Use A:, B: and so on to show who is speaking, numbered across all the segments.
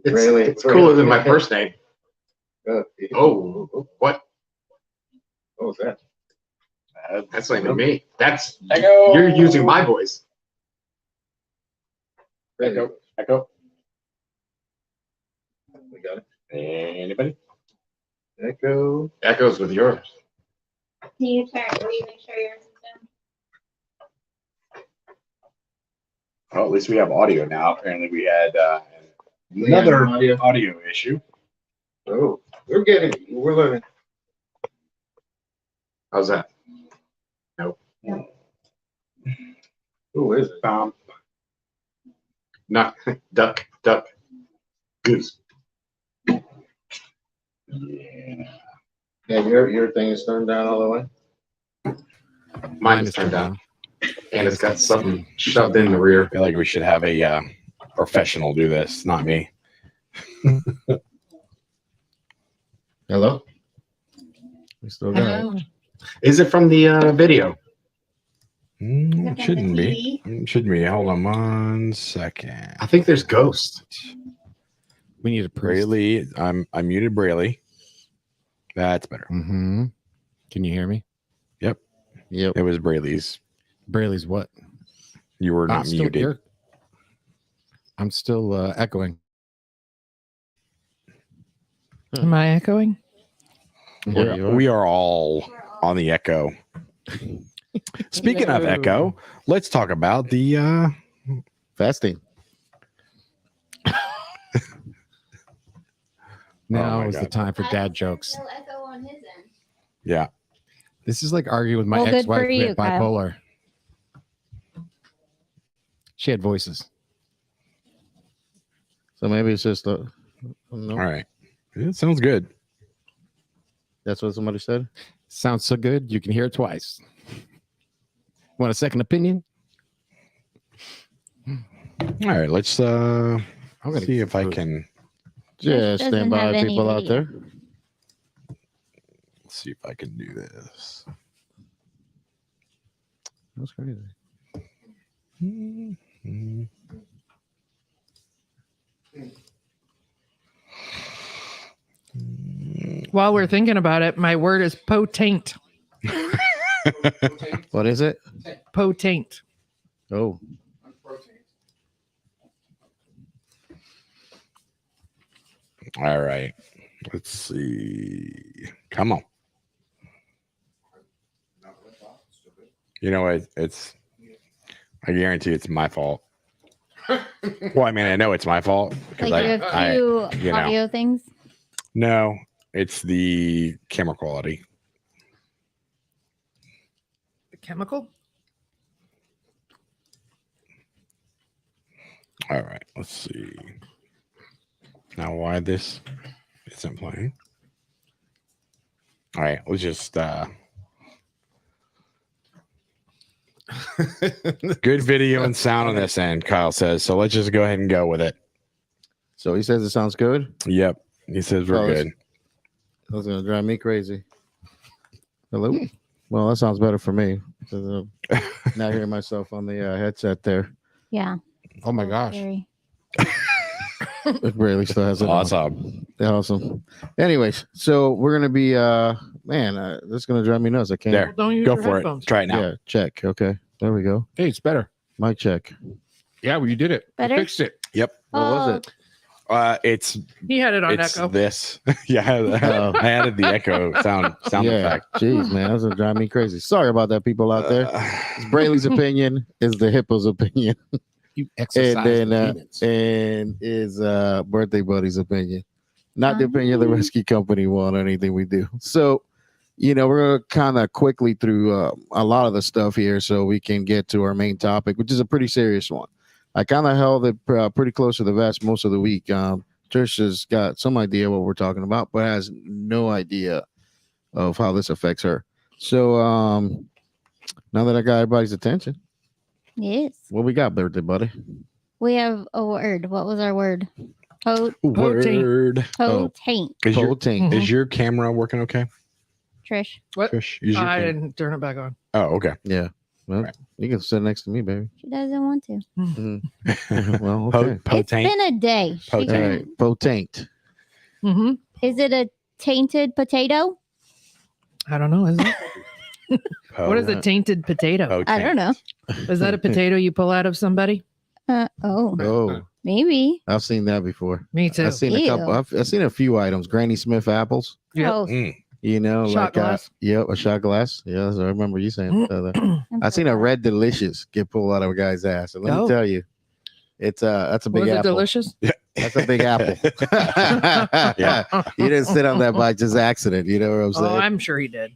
A: It's cooler than my first name. Oh, what?
B: What was that?
A: That's not even me. That's you're using my voice.
B: Echo.
C: Echo.
B: We got it.
C: Anybody?
B: Echo.
A: Echoes with yours.
D: Can you make sure yours is down?
C: Well, at least we have audio now. Apparently, we had another audio issue.
B: Oh, we're learning.
A: How's that? Nope.
B: Who is it?
A: Not duck, goose.
C: Yeah.
B: Yeah, your thing is turned down all the way.
A: Mine is turned down, and it's got something shoved in the rear.
C: I feel like we should have a professional do this, not me.
B: Hello. We still got it.
A: Is it from the video?
C: It shouldn't be. It shouldn't be. Hold on 1 second.
A: I think there's Ghost.
E: We need a priest.
C: Braley, I muted Braley. That's better.
A: Mm-hmm. Can you hear me?
B: Yep.
C: It was Braley's.
A: Braley's what?
C: You were not
A: Still,
C: muted.
A: I'm still echoing.
E: Am I echoing?
B: Yeah, you are.
C: We are all on the echo. Speaking of echo, let's talk about the
B: Fasting.
A: Now
C: my
A: is the
C: God.
A: time for dad jokes.
D: No echo on his end.
C: yeah.
A: This is like arguing with my
F: Well, good
A: ex-wife
F: for
A: who
F: you,
A: had
F: Kyle.
A: bipolar. She had voices.
B: So maybe it's just no.
C: All right. It sounds good.
B: That's what somebody said.
A: Sounds so good, you can hear it twice. Want a second opinion?
C: All right. Let's
A: I'm gonna
C: see if I can.
B: Yeah,
F: Josh
B: stand
F: doesn't
B: by
F: have any
B: people out
F: video.
B: there.
C: See if I can do this.
B: That's crazy.
E: While we're thinking about it, my word is potent.
B: What is it?
E: Potent.
B: Oh,
C: All right. Let's see. Come on. You know what? I guarantee it's my fault. Well, I mean, I know it's my fault because
F: Like you have two
C: you know.
F: audio things.
C: No, it's the camera quality.
E: The chemical?
C: All right, let's see. Now, why this isn't playing? All right, let's just good video and sound on this end, Kyle says. So let's just go ahead and go with it.
B: so he says it sounds good.
C: Yep, he says we're
B: Fellas.
C: good.
B: That's gonna drive me crazy. Hello. Well, that sounds better for me. 'Cause, not hearing myself on the headset there.
F: Yeah.
A: Oh my gosh.
F: Scary.
B: It really still has it. on.
C: Awesome.
B: Awesome. Anyways, so we're gonna be this is gonna drive me nuts. I can't.
C: There.
E: Don't use
C: Go
E: your
C: for
E: headphones.
C: it. Try it now.
B: Yeah, check. Okay, there we go.
A: Hey, it's better.
B: Mic check.
A: Yeah, well, you did it. You
F: Better?
A: fixed it.
C: Yep.
B: What was it?
C: It's
E: He had it on
C: it's
E: echo.
C: this. Yeah, I added the echo sound
B: Yeah.
C: effect.
B: Jeez, man, that's gonna drive me crazy. Sorry about that, people out there. It's Braley's opinion is the hippo's opinion,
A: You exercise
B: then,
A: the demons.
B: and is birthday buddy's opinion, not the opinion of the rescue company one or anything we do. So, we're gonna kind of quickly through a lot of the stuff here so we can get to our main topic, which is a pretty serious one. I kind of held it pretty close to the vest most of the week. Trish has got some idea what we're talking about, but has no idea of how this affects her. So now that I got everybody's attention,
F: Yes.
B: what we got, birthday buddy?
F: We have a word. What was our word?
C: Word.
F: Potent.
C: Is your,
B: Potent.
C: is your camera working okay?
F: Trish.
E: What?
C: Trish, is your
E: I
C: cam-
E: didn't turn it back on.
C: Oh, okay.
B: Yeah. Well,
C: Right.
B: you can sit next to me, baby.
F: She doesn't want to.
B: Well, okay.
F: It's been a day. She
C: Potent.
B: All
F: can-
B: right. Potent.
E: Mm-hmm.
F: Is it a tainted potato?
E: I don't know. Is it? What is a tainted potato?
F: I don't know.
E: Is that a potato you pull out of somebody?
B: Oh,
F: Maybe.
B: I've seen that before.
E: Me too.
B: I've seen a couple.
F: Ew.
B: I've seen a few items. Granny Smith apples.
E: Yep.
F: Oh,
C: Mm.
E: Shot glass.
B: Yep, a shot glass. Yeah, I remember you saying that.
F: I'm
B: I seen a
F: sorry.
B: Red Delicious get pulled out of a guy's ass, and let
E: Oh.
B: me tell you, that's a big
E: Was it
B: apple.
E: delicious?
B: That's a big apple.
C: Yeah.
B: You didn't sit on that by just accident. You know what I'm saying?
E: Oh, I'm sure he did.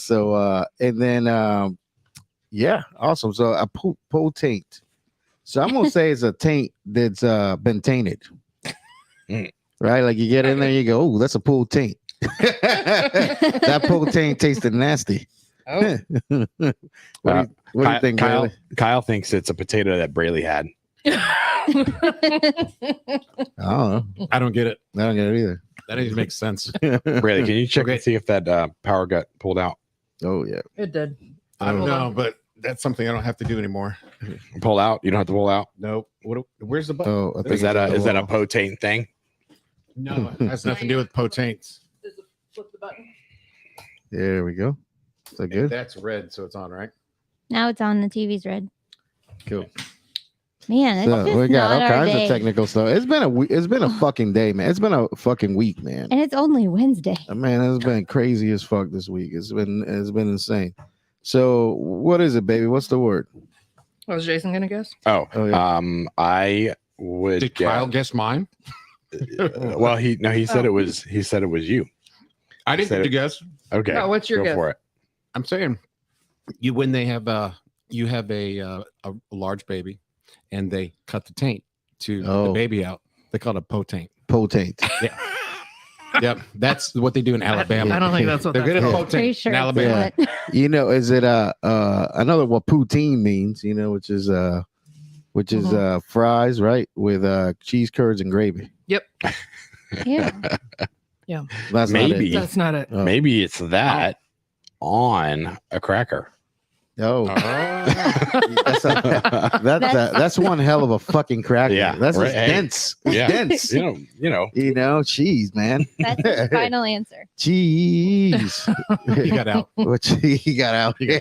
B: So and then yeah, awesome. So a potent. So I'm gonna say it's a taint that's been tainted.
C: Mm.
B: Right? Like you get in there, you go, oh, that's a pool taint. That pool taint tasted nasty.
E: Oh.
B: What do you think,
C: Kyle,
B: Bailey?
C: Kyle thinks it's a potato that Braley had.
B: I don't know.
A: I don't get it.
B: I don't get it either.
A: That even makes sense.
C: Braley, can you check
A: Okay.
C: and see if that power got pulled out?
B: Oh yeah.
E: It did.
A: I don't
E: Hold
A: know,
E: on.
A: but that's something I don't have to do anymore.
C: Pull out? You don't have to pull out.
A: Nope. Where's the button?
B: Oh, I think
C: Is that
B: it's
C: a
B: on the wall.
C: potato thing?
A: No, it has nothing to do with potents.
E: Flip the button.
B: There we go. Is that good?
A: That's red, so it's on, right?
F: Now it's on. The TV's red.
B: Cool.
F: Man, it's
B: So
F: just
B: we got
F: not
B: all
F: our
B: kinds
F: day.
B: of technical stuff. It's been a fucking day, man. It's been a fucking week, man.
F: And it's only Wednesday.
B: Man, it's been crazy as fuck this week. It's been insane. So what is it, baby? What's the word?
E: What was Jason gonna guess?
B: Oh, yeah.
C: I would
A: Did Kyle guess mine?
C: well, he said it was you.
A: I didn't
C: Said
A: get to
C: it.
A: guess.
C: Okay.
E: No, what's your
C: Go
E: guess?
C: for it.
A: I'm saying you when they have you have a large baby and they cut the taint to the
B: Oh.
A: baby out. They call it a potaint.
B: Potaint.
A: Yep, that's what they do in Alabama.
E: I don't think that's what
A: They're
E: that's
A: good at
E: called.
F: Pretty
A: potaint
F: sure
A: in
F: it's
A: Alabama.
F: what-
B: You know, is it another what poutine means, you know, which is fries, right? With cheese curds and gravy.
F: Yeah.
B: That's
C: Maybe.
B: not it.
E: That's not it.
B: Oh.
C: Maybe it's that on a cracker.
B: Oh,
A: Oh.
B: that's one hell of a fucking cracker.
C: Yeah,
B: That's
C: right.
B: just
C: Hey.
B: dense. It's
C: Yeah.
B: dense.
C: You know.
B: Cheese, man.
F: That's his final answer.
B: Cheese.
A: He got out.
B: What he got out?
A: He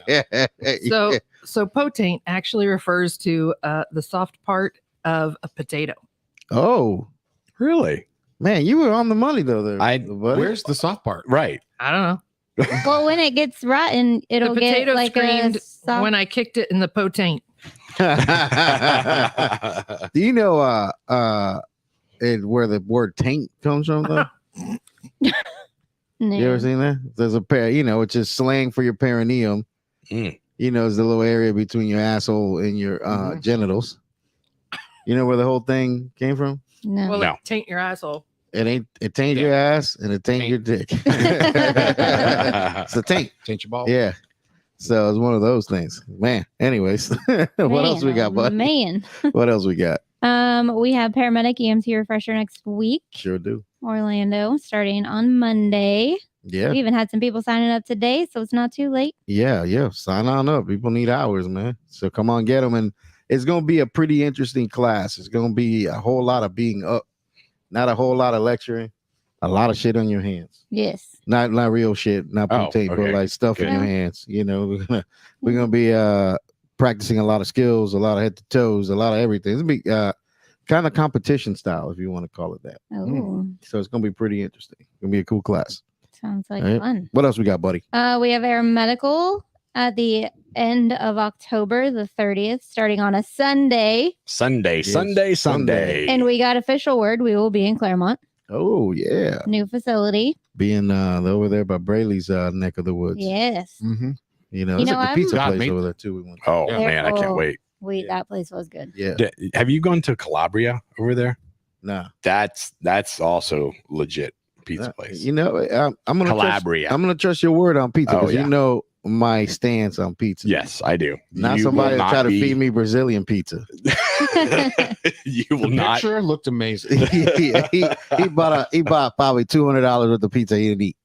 A: got
E: So potaint actually refers to the soft part of a potato.
B: Oh,
C: Really?
B: man, you were on the money though. There,
C: I-
B: buddy.
A: Where's the soft part?
C: Right.
E: I don't know.
F: Well, when it gets rotten, it'll
E: the
F: get
E: potato
F: like a
E: screamed
F: soft.
E: when I kicked it in the potaint.
B: Do you know where the word taint comes from though?
F: No.
B: You ever seen that? There's a pair, it's just slang for your perineum.
C: Mm.
B: It's the little area between your asshole and your
A: Mhm.
B: genitals. You know where the whole thing came from?
F: No.
E: Well,
C: No.
E: it taint your asshole.
B: It taint your ass and it taint your dick. It's a taint.
A: Taint your ball.
B: Yeah. So it's one of those things. Man. Anyways, what else we got, bud?
F: Man.
B: What else we got?
F: We have paramedic EMT refresher next week.
B: Sure do.
F: Orlando, starting on Monday.
B: Yeah.
F: We even had some people signing up today, so it's not too late.
B: Yeah. Sign on up. People need hours, man. So come on, get them. And it's going to be a pretty interesting class. It's going to be a whole lot of being up, not a whole lot of lecturing, a lot of shit on your hands.
F: Yes.
B: Not real shit, not
C: Oh,
B: poutine, but
C: okay.
B: like stuff in
C: Good.
B: your hands. We're gonna be practicing a lot of skills, a lot of head to toes, a lot of everything. It's gonna be kind of competition style, if you want to call it that.
F: Oh,
B: So it's gonna be pretty interesting. It's gonna be a cool class.
F: sounds like
B: All right.
F: fun.
B: What else we got, buddy?
F: We have air medical at the end of October, the 30th, starting on a Sunday.
C: Sunday.
F: And we got official word we will be in Claremont,
B: Oh yeah,
F: new facility.
B: being over there by Brayley's neck of the woods.
F: Yes.
A: Mm-hmm.
B: There's
F: know,
B: like a pizza
A: God,
B: place
A: mate.
B: over there too. We went.
C: Oh
A: Yeah.
C: man, I can't
F: Oh.
C: wait.
F: That place was good.
B: Yeah,
C: Have you gone to Calabria over there?
B: nah.
C: That's also legit pizza place.
B: I'm gonna
C: Calabria.
B: I'm gonna trust your word on pizza
C: Oh,
B: because
C: yeah.
B: you know my stance on pizza.
C: Yes, I do.
B: Not
C: You
B: somebody
C: will
B: that try to
C: be-
B: feed me Brazilian pizza.
C: You
A: The
C: will not.
A: picture looked amazing.
B: he bought probably $200 worth of pizza he didn't eat.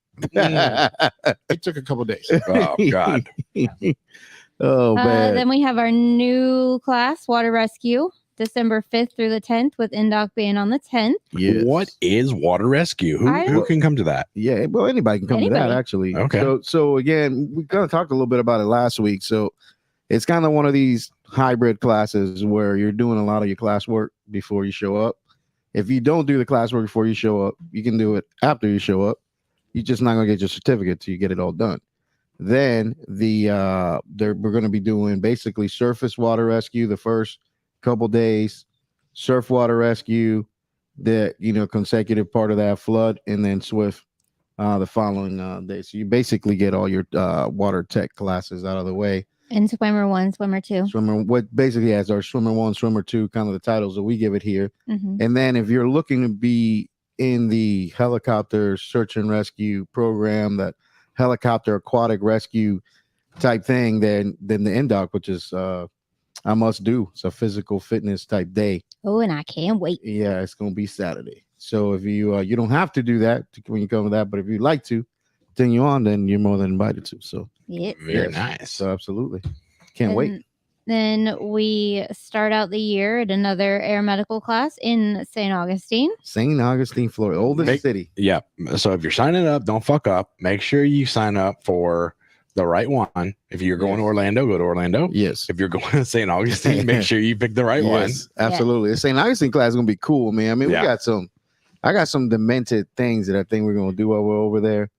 A: It took a couple days.
C: Oh God.
B: Oh man.
F: Then we have our new class, water rescue, December 5th through the 10th, with Indoc being on the 10th.
B: Yes.
C: What is water rescue?
F: I
C: Who
F: don't-
C: can come to that?
B: Yeah, well, anybody can come to
F: Anybody.
B: that actually.
C: Okay.
B: So again, we kind of talked a little bit about it last week. So it's kind of one of these hybrid classes where you're doing a lot of your classwork before you show up. If you don't do the classwork before you show up, you can do it after you show up. You're just not gonna get your certificate till you get it all done. Then we're going to be doing basically surface water rescue the first couple days, surf water rescue, the consecutive part of that, flood, and then swift the following day. So you basically get all your water tech classes out of the way.
F: And swimmer 1, swimmer 2.
B: Swimmer, what basically has our swimmer 1, swimmer 2, kind of the titles that we give it here.
F: Mhm.
B: And then if you're looking to be in the helicopter search and rescue program, that helicopter aquatic rescue type thing, then the NDOC, which is I must do. It's a physical fitness type day.
F: Oh, and I can't wait.
B: Yeah, it's gonna be Saturday. So if you don't have to do that when you come to that, but if you'd like to continue on, then you're more than invited to. So
F: Yeah.
C: Very
B: yes.
C: nice.
B: So absolutely, can't wait.
F: Then we start out the year at another air medical class in St. Augustine.
B: St. Augustine, Florida, oldest
C: Make-
B: city.
C: Yeah. So if you're signing up, don't fuck up. Make sure you sign up for the right one. If you're going to Orlando, go to Orlando.
B: Yes.
C: If you're going to St. Augustine, make sure you pick the right one.
B: Yes, absolutely. The St. Augustine class is gonna be cool, man. I mean,
C: Yeah.
B: I got some demented things that I think we're gonna do while we're over there.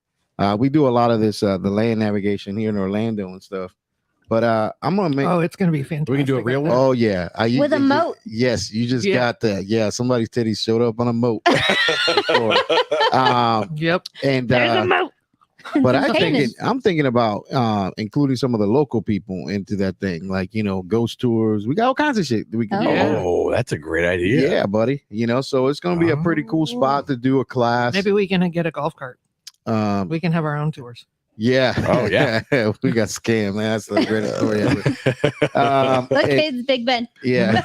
B: We do a lot of this, the land navigation here in Orlando and stuff. But I'm gonna make.
E: Oh, it's going to be fantastic.
A: We can do a real one?
B: Oh yeah,
F: With a moat.
B: Yes, you just
E: Yeah.
B: got that. Yeah, somebody's titties showed up on a moat.
E: Yep.
B: And
F: There's a moat.
B: but
F: Containers.
B: I'm thinking about including some of the local people into that thing, like ghost tours. We got all kinds of shit that we can do.
E: Yeah.
C: Oh, that's a great idea.
B: Yeah, buddy. So it's gonna be a pretty cool spot to do a class.
E: Maybe we can get a golf cart.
B: Um,
E: We can have our own tours.
B: yeah.
C: Oh, yeah.
B: we got scammed, man. That's the greatest story ever.
F: Look,
B: and-
F: kids, Big Ben.
B: yeah.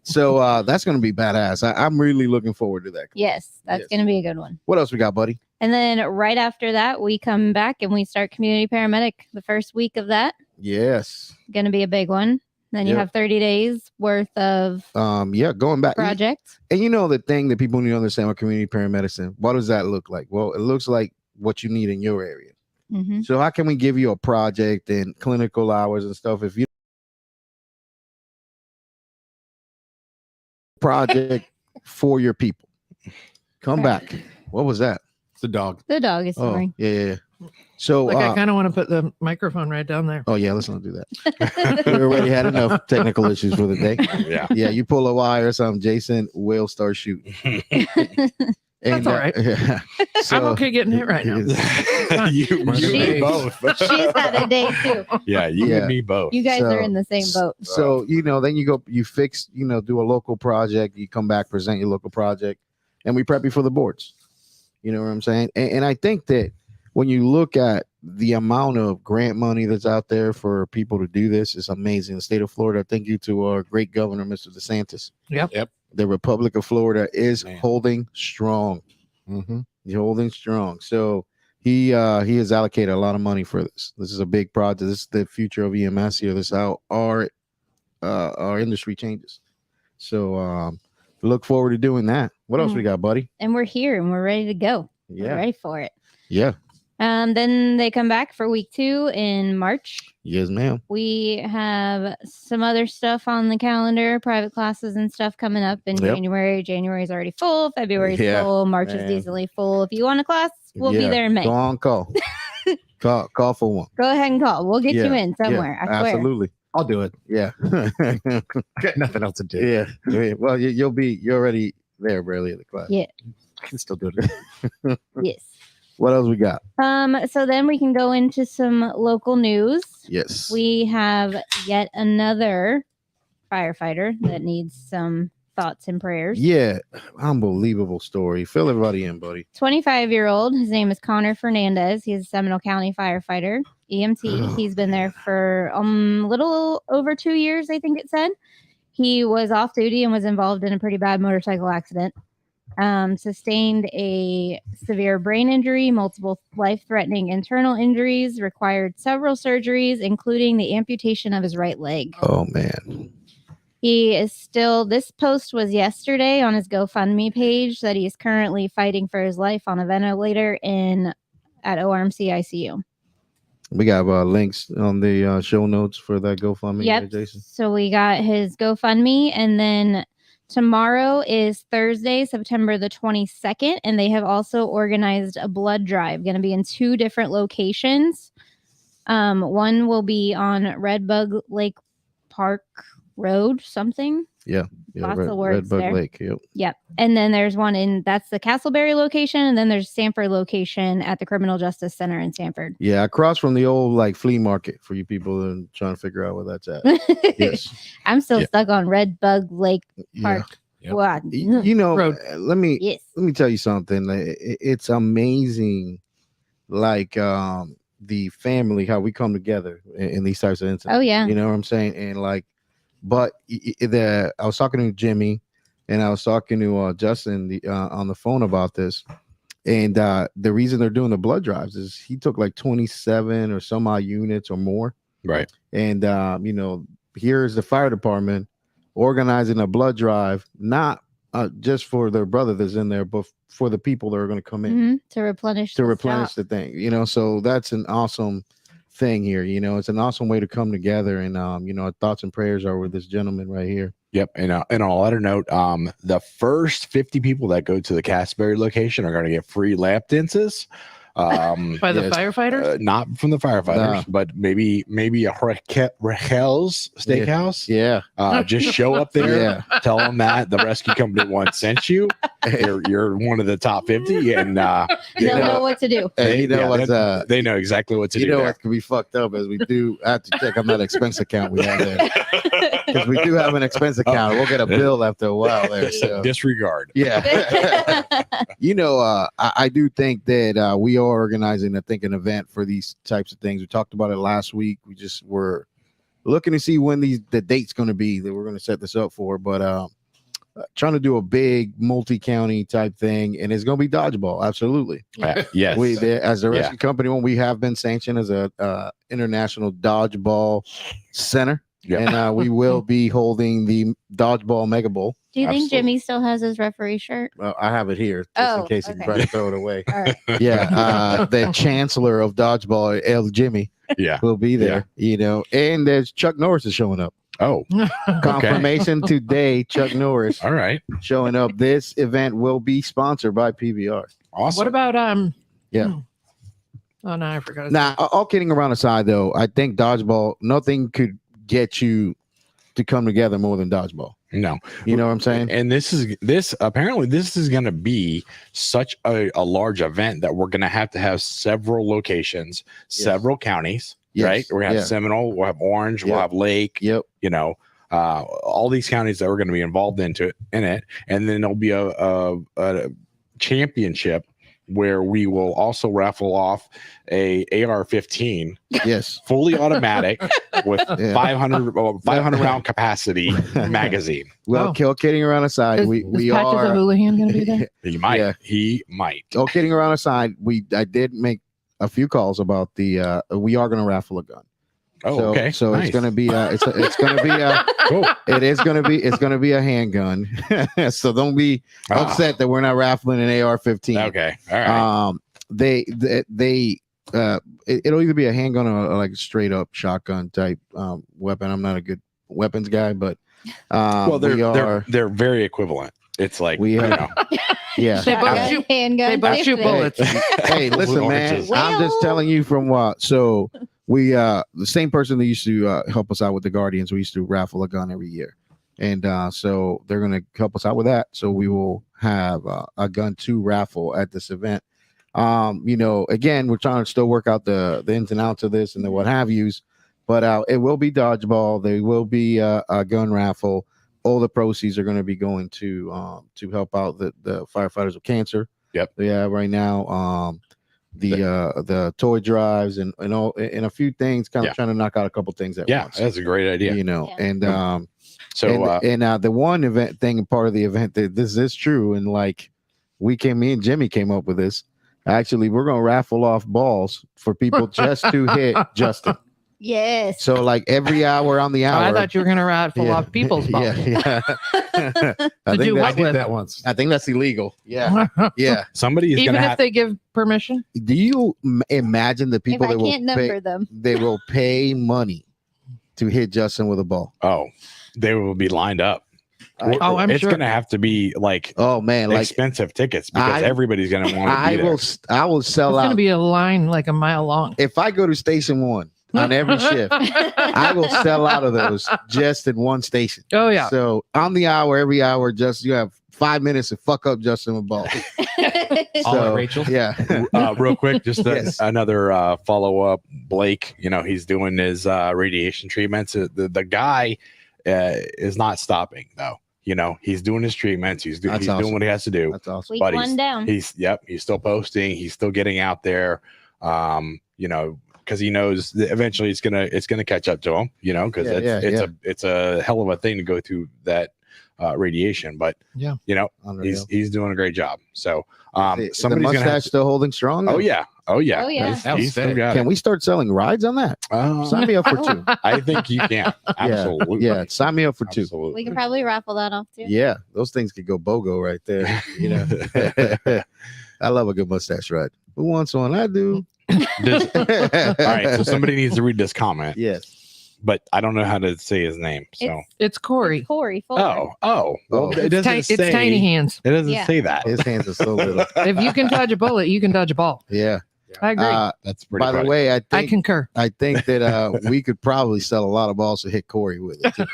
B: So that's gonna be badass. I'm really looking forward to that.
F: Yes, that's
B: Yes.
F: going to be a good one.
B: What else we got, buddy?
F: And then right after that, we come back and we start community paramedic the first week of that.
B: Yes.
F: Going to be a big one. Then you
B: Yep.
F: have 30 days worth of
B: Yeah, going back.
F: projects.
B: And the thing that people need to understand about community paramedicine, what does that look like? Well, it looks like what you need in your area.
F: Hmm.
B: So how can we give you a project and clinical hours and stuff if you project for your people? Come back. What was that?
A: It's a dog.
F: The dog is
B: Oh,
F: snoring.
B: yeah. So
E: Like, I kind of want to put the microphone right down there.
B: oh yeah, let's not do that. We already had enough technical issues for the day.
C: Yeah.
B: Yeah, you pull a wire or something, Jason will start shooting.
E: That's all right.
B: Yeah.
E: I'm okay getting hit right now.
C: you and me
F: She-
C: both.
F: She's had a day too.
C: Yeah, you
B: Yeah.
C: and me both.
F: You guys
B: So-
F: are in the same boat.
B: So, then you go, you fix, do a local project, you come back, present your local project, and we prep you for the boards. You know what I'm saying? And I think that when you look at the amount of grant money that's out there for people to do this, it's amazing. The state of Florida, thank you to our great governor, Mr. DeSantis.
E: Yep.
B: The Republic of Florida is
A: Man.
B: holding strong.
A: Mm-hmm.
B: He's holding strong. So he has allocated a lot of money for this. This is a big project. This is the future of EMS here. This is how our industry changes. So look forward to doing that. What else we got, buddy?
F: And we're here and we're ready to go. We're
B: Yeah.
F: ready for it.
B: Yeah.
F: Then they come back for week 2 in March.
B: Yes, ma'am.
F: We have some other stuff on the calendar, private classes and stuff coming up in
B: Yep.
F: January. January's already full. February's
B: Yeah,
F: full. March
B: man.
F: is easily full. If you want a class, we'll be
B: Yeah.
F: there in May.
B: Go on, call. call for one.
F: Go ahead and call. We'll get you
B: Yeah,
F: in somewhere. I swear.
B: Absolutely.
A: I'll do it.
B: Yeah.
A: Got nothing else to do.
B: yeah. Well, you're already there, barely at the class.
F: Yeah.
A: I can still do it.
F: Yes.
B: What else we got?
F: So then we can go into some local news.
B: Yes.
F: We have yet another firefighter that needs some thoughts and prayers.
B: Yeah. Unbelievable story. Fill everybody in, buddy.
F: 25-year-old. His name is Connor Fernandez. He's a Seminole County firefighter, EMT. He's been there for a little over 2 years, I think it said. He was off duty and was involved in a pretty bad motorcycle accident. Sustained a severe brain injury, multiple life-threatening internal injuries, required several surgeries, including the amputation of his right leg.
B: Oh man.
F: He is still, this post was yesterday on his GoFundMe page that he is currently fighting for his life on a ventilator at ORMC ICU.
B: We got links on the show notes for that GoFundMe,
F: Yep.
B: Jason.
F: So we got his GoFundMe, and then tomorrow is Thursday, September the 22nd, and they have also organized a blood drive, going to be in 2 different locations. One will be on Redbug Lake Park Road, something.
B: Yeah,
F: Lots of words
B: Redbug
F: there.
B: Lake. Yep.
F: Yep. And then there's one that's the Castleberry location, and then there's Sanford location at the Criminal Justice Center in Sanford.
B: Yeah, across from the old flea market for you people and trying to figure out where that's at. Yes.
F: I'm still
B: Yeah.
F: stuck on Redbug Lake
B: Yeah.
F: Park.
A: Yep.
F: Wow.
E: Road.
B: Let me
F: Yes.
B: tell you something. It's amazing, the family, how we come together in these types of incidents.
F: Oh, yeah.
B: You know what I'm saying? And but I was talking to Jimmy, and I was talking to Justin on the phone about this. And the reason they're doing the blood drives is he took 27 or some odd units or more
C: Right.
B: And here's the fire department organizing a blood drive, not just for their brother that's in there, but for the people that are going to come in
F: To replenish
B: to replenish the thing. So that's an awesome thing here. It's an awesome way to come together. And our thoughts and prayers are with this gentleman right here.
C: Yep. And on a lighter note, the first 50 people that go to the Castberry location are going to get free lap dances.
E: By the firefighters?
C: Not from the firefighters,
B: No.
C: but maybe a Raquel's Steakhouse.
B: Yeah.
C: Just show up there,
B: Yeah.
C: tell them that the rescue company once sent you. You're one of the top 50, and
F: They'll know what to do.
B: And
C: they know exactly what to do.
B: what can be fucked up as we do have to check on that expense account we have there. Because we do have an expense account. We'll get a bill after a while there. So
C: Disregard.
B: yeah. I do think that we are organizing, an event for these types of things. We talked about it last week. We just were looking to see when the date's going to be that we're going to set this up for. But trying to do a big multi-county type thing, and it's going to be dodgeball. Absolutely.
C: Yes.
B: We as a rescue company, when we have been sanctioned as a international dodgeball center.
C: Yep.
B: And we will be holding the dodgeball mega bowl.
F: Do you think
C: Absolutely.
F: Jimmy still has his referee shirt?
B: Well, I have it here just in
F: Oh,
B: case you
F: okay.
B: try to throw it away.
F: All right.
B: Yeah, the chancellor of dodgeball, El Jimmy,
C: Yeah.
B: will be there. And there's Chuck Norris is showing up.
C: Oh,
B: Confirmation today, Chuck Norris
C: all right.
B: showing up. This event will be sponsored by PBR.
C: Awesome.
E: What about
B: Yeah.
E: Oh no, I forgot.
B: Now, all kidding around aside, though, I think dodgeball, nothing could get you to come together more than dodgeball.
C: No.
B: You know what I'm saying?
C: And this is apparently going to be such a large event that we're going to have several locations, several counties,
B: Yes.
C: right? We're going to have
B: Yeah.
C: Seminole, we'll have Orange, we'll
B: Yep.
C: have Lake,
B: Yep.
C: all these counties that are going to be involved in it. And then there'll be a championship where we will also raffle off a AR-15
B: Yes.
C: fully automatic with
B: Yeah.
C: 500 round capacity magazine.
B: Well, kidding around aside,
E: Is,
B: we
E: is Patches
B: are.
E: of Houlihan going to be there?
C: He might.
B: Yeah.
C: He might.
B: All kidding around aside, I did make a few calls about the. We are going to raffle a gun.
C: Oh,
B: So,
C: okay.
B: So
C: Nice.
B: it's going to be. It's going to be.
C: Cool.
B: It's going to be a handgun. So don't be upset that we're not raffling an AR-15.
C: Okay. All right.
B: It'll either be a handgun or like a straight up shotgun type weapon. I'm not a good weapons guy, but
C: Well,
B: we are.
C: they're very equivalent. It's like
B: We
C: you
B: have-
C: know.
B: Yeah.
E: They both
F: Shotgun,
E: shoot-
F: handgun,
E: they both
F: same
E: shoot
F: thing.
E: bullets.
B: Hey, listen, man.
C: Oranges.
B: I'm just telling you from what. So we the same person that used to help us out with the Guardians. We used to raffle a gun every year, and so they're going to help us out with that. So we will have a gun to raffle at this event. Again, we're trying to still work out the ins and outs of this and the what have yous, but it will be dodgeball. There will be a gun raffle. All the proceeds are going to be going to help out the firefighters with cancer.
C: Yep.
B: Yeah. Right now, the toy drives and a few things, kind of
C: Yeah.
B: trying to knock out a couple things at
C: Yeah,
B: once.
C: that's a great idea.
F: Yeah.
B: And
C: So
B: the one event thing, part of the event that this is true, and like me and Jimmy came up with this. Actually, we're gonna raffle off balls for people just to hit Justin.
F: Yes.
B: So like every hour on the
E: Oh,
B: hour.
E: I thought you were going to raffle
B: Yeah.
E: off people's balls.
B: Yeah. I
E: do
B: think
E: what
A: I
B: that's,
A: did that once.
B: I think that's illegal. Yeah. Yeah.
C: somebody is
E: Even
C: going to
E: if
C: have
E: they give permission.
B: Do you imagine the
F: If
B: people
F: I
B: that will
F: can't number
B: pay,
F: them.
B: they will pay money to hit Justin with a ball?
C: they will be lined up.
E: Oh, I'm
C: it's
E: sure.
C: going to have to be like
B: Oh man, like
C: expensive tickets because
B: I-
C: everybody's going to want to be there.
B: I will
E: It's
B: sell
E: going to
B: out
E: be a line like a mile long.
B: if I go to station 1 on every shift. I will sell out of those just in one station.
E: Oh yeah.
B: So on the hour, every hour, just you have 5 minutes to fuck up Justin with ball.
A: All
B: So,
A: at Rachel.
B: Yeah.
C: Real quick, just
B: Yes.
C: another follow up. Blake, he's doing his radiation treatments. The guy is not stopping though. He's doing his treatments. He's
B: That's
C: doing
B: awesome.
C: what he has to do.
B: That's awesome.
F: Week
C: Buddies.
F: one down.
C: He's still posting. He's still getting out there. Because he knows that eventually it's gonna catch up to him. Because
B: Yeah,
C: it's a hell of a thing to go through that radiation. But
E: Yeah.
C: you know,
B: Unreal.
C: he's doing a great job. So
B: Is the
C: somebody's
B: mustache
C: gonna have
B: still holding strong?
C: oh yeah.
F: Oh, yeah.
C: He's still got
B: Can
C: it.
B: we start selling rides on that? Sign me up for 2.
C: I think you can. Absolutely.
B: Yeah, sign me up for 2.
C: Absolutely.
F: We can probably raffle that off too.
B: Yeah, those things could go BOGO right there. You know, I love a good mustache ride. Who wants one? I do.
C: All right, so somebody needs to read this comment,
B: Yes.
C: but I don't know how to say his name. So
E: It's Corey.
F: Corey Fuller.
C: well,
B: Oh.
C: it doesn't
E: It's
C: say.
E: tiny hands.
C: It doesn't
F: Yeah.
C: say that.
B: His hands are so little.
E: If you can dodge a bullet, you can dodge a ball.
B: Yeah.
E: I agree.
C: That's pretty.
B: By the
C: funny.
B: way,
E: I concur.
B: I think that we could probably sell a lot of balls to hit Corey with it. Too.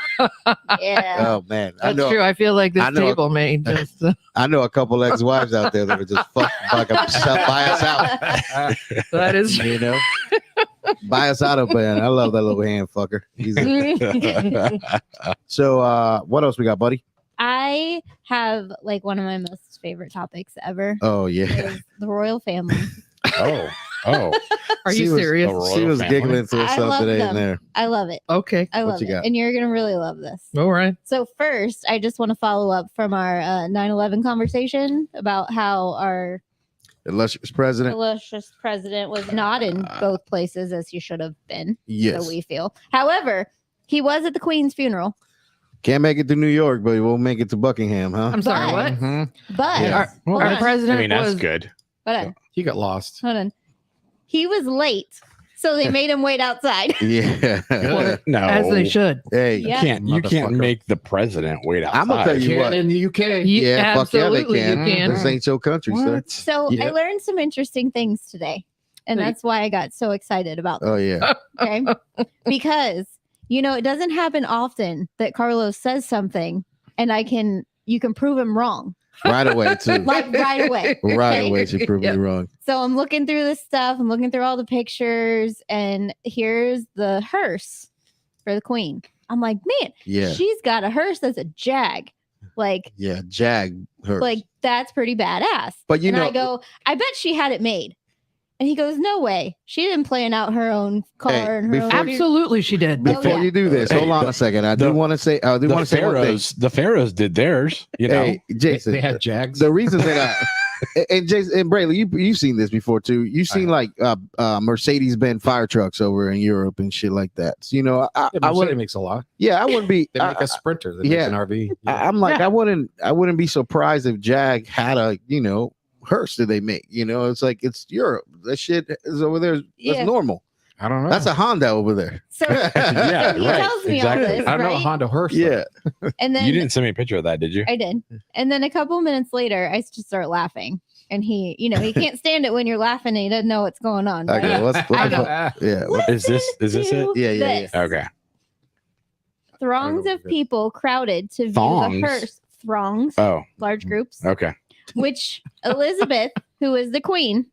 F: Yeah.
B: Oh man,
E: That's true. I feel like this
B: I know-
E: table may just.
B: I know a couple ex-wives out there that would just buy us out.
E: That is.
B: You know, buy us out of band. I love that little hand fucker. So, what else we got, buddy?
F: I have like one of my most favorite topics ever.
B: Oh yeah,
F: Is the royal family.
C: oh,
E: Are
B: She
E: you
B: was-
E: serious?
C: the royal
B: she was
C: family.
B: giggling to
F: I
B: herself
F: love
B: today
F: them.
B: in there.
F: I love it.
E: Okay.
F: I
B: What
F: love
B: you
F: it.
B: got?
F: And you're gonna really love this.
E: All right.
F: So first, I just want to follow up from our 9/11 conversation about how our
B: Illustrious president.
F: illustrious president was not in both places as he should have been.
B: Yes,
F: So we feel. However, he was at the Queen's funeral.
B: can't make it to New York, but he won't make it to Buckingham, huh?
E: I'm sorry.
F: But-
E: What?
A: Mhm.
F: But
B: Yeah.
F: hold
E: Our
F: on,
E: president
C: I mean, that's
E: was.
C: good.
F: hold on,
A: He got lost.
F: hold on. He was late, so they made him wait outside.
B: Yeah.
A: Good.
C: No,
E: As they should.
B: Hey,
F: Yeah.
C: You can't
A: Motherfucker.
C: make the president wait outside.
B: I'm gonna tell you
A: Can
B: what.
A: in the UK.
B: Yeah, fuck yeah, they
E: absolutely
B: can.
E: you can.
B: This ain't your country, sir.
C: What?
F: So
B: Yeah.
F: I learned some interesting things today, and
E: Hey.
F: that's why I got so excited about
B: Oh
F: this.
B: yeah.
F: Okay, because it doesn't happen often that Carlos says something, and you can prove him wrong
B: Right away too.
F: like right away.
B: Right
F: okay?
B: away, she proved
E: Yeah.
B: me wrong.
F: So I'm looking through this stuff. I'm looking through all the pictures, and here's the hearse for the Queen. I'm like, man,
B: Yeah.
F: she's got a hearse that's a Jag. Like,
B: Yeah. Jag her.
F: that's pretty badass.
B: But you
F: and
B: know,
F: I go, I bet she had it made. And he goes, no way. She didn't plan out her own car
B: Hey,
F: and her
B: before
F: own.
E: Absolutely, she did.
F: Oh,
B: before
F: yeah.
B: you do this,
C: Hey,
B: hold on a second. I do
C: the-
B: want to say. I do want to say one thing.
C: The Pharaohs did theirs. You know,
B: Hey,
A: They,
B: Jason.
A: they had Jags.
B: The reason that and Jason and Braylon, you've seen this before too. You've seen like Mercedes-Benz fire trucks over in Europe and shit like that. So, I
A: I
B: wouldn't.
A: makes a lot.
B: Yeah, I wouldn't be.
A: They make a Sprinter. They
B: yeah.
A: make an RV.
B: I'm like,
E: Yeah.
B: I wouldn't be surprised if Jag had a hearse that they make. It's like it's Europe. That shit is over there. That's
F: Yeah.
B: normal.
A: I don't know.
B: That's a Honda over there.
F: So,
C: Yeah,
F: so he
C: right,
F: tells me
C: exactly.
F: all this,
A: I don't know a
F: right?
A: Honda hearse. though.
B: Yeah.
F: And then
C: you didn't send me a picture of that, did you?
F: I did. And then a couple minutes later, I just start laughing. And he can't stand it when you're laughing and he doesn't know what's going on. Right?
B: Okay.
F: I know.
B: Yeah.
C: Is this it?
F: Do
B: Yeah, yeah,
F: this.
C: Okay.
F: Throngs of people crowded to view
C: Thongs?
F: the hearse. Throngs,
C: Oh,
F: large groups,
C: okay.
F: which Elizabeth, who is the queen,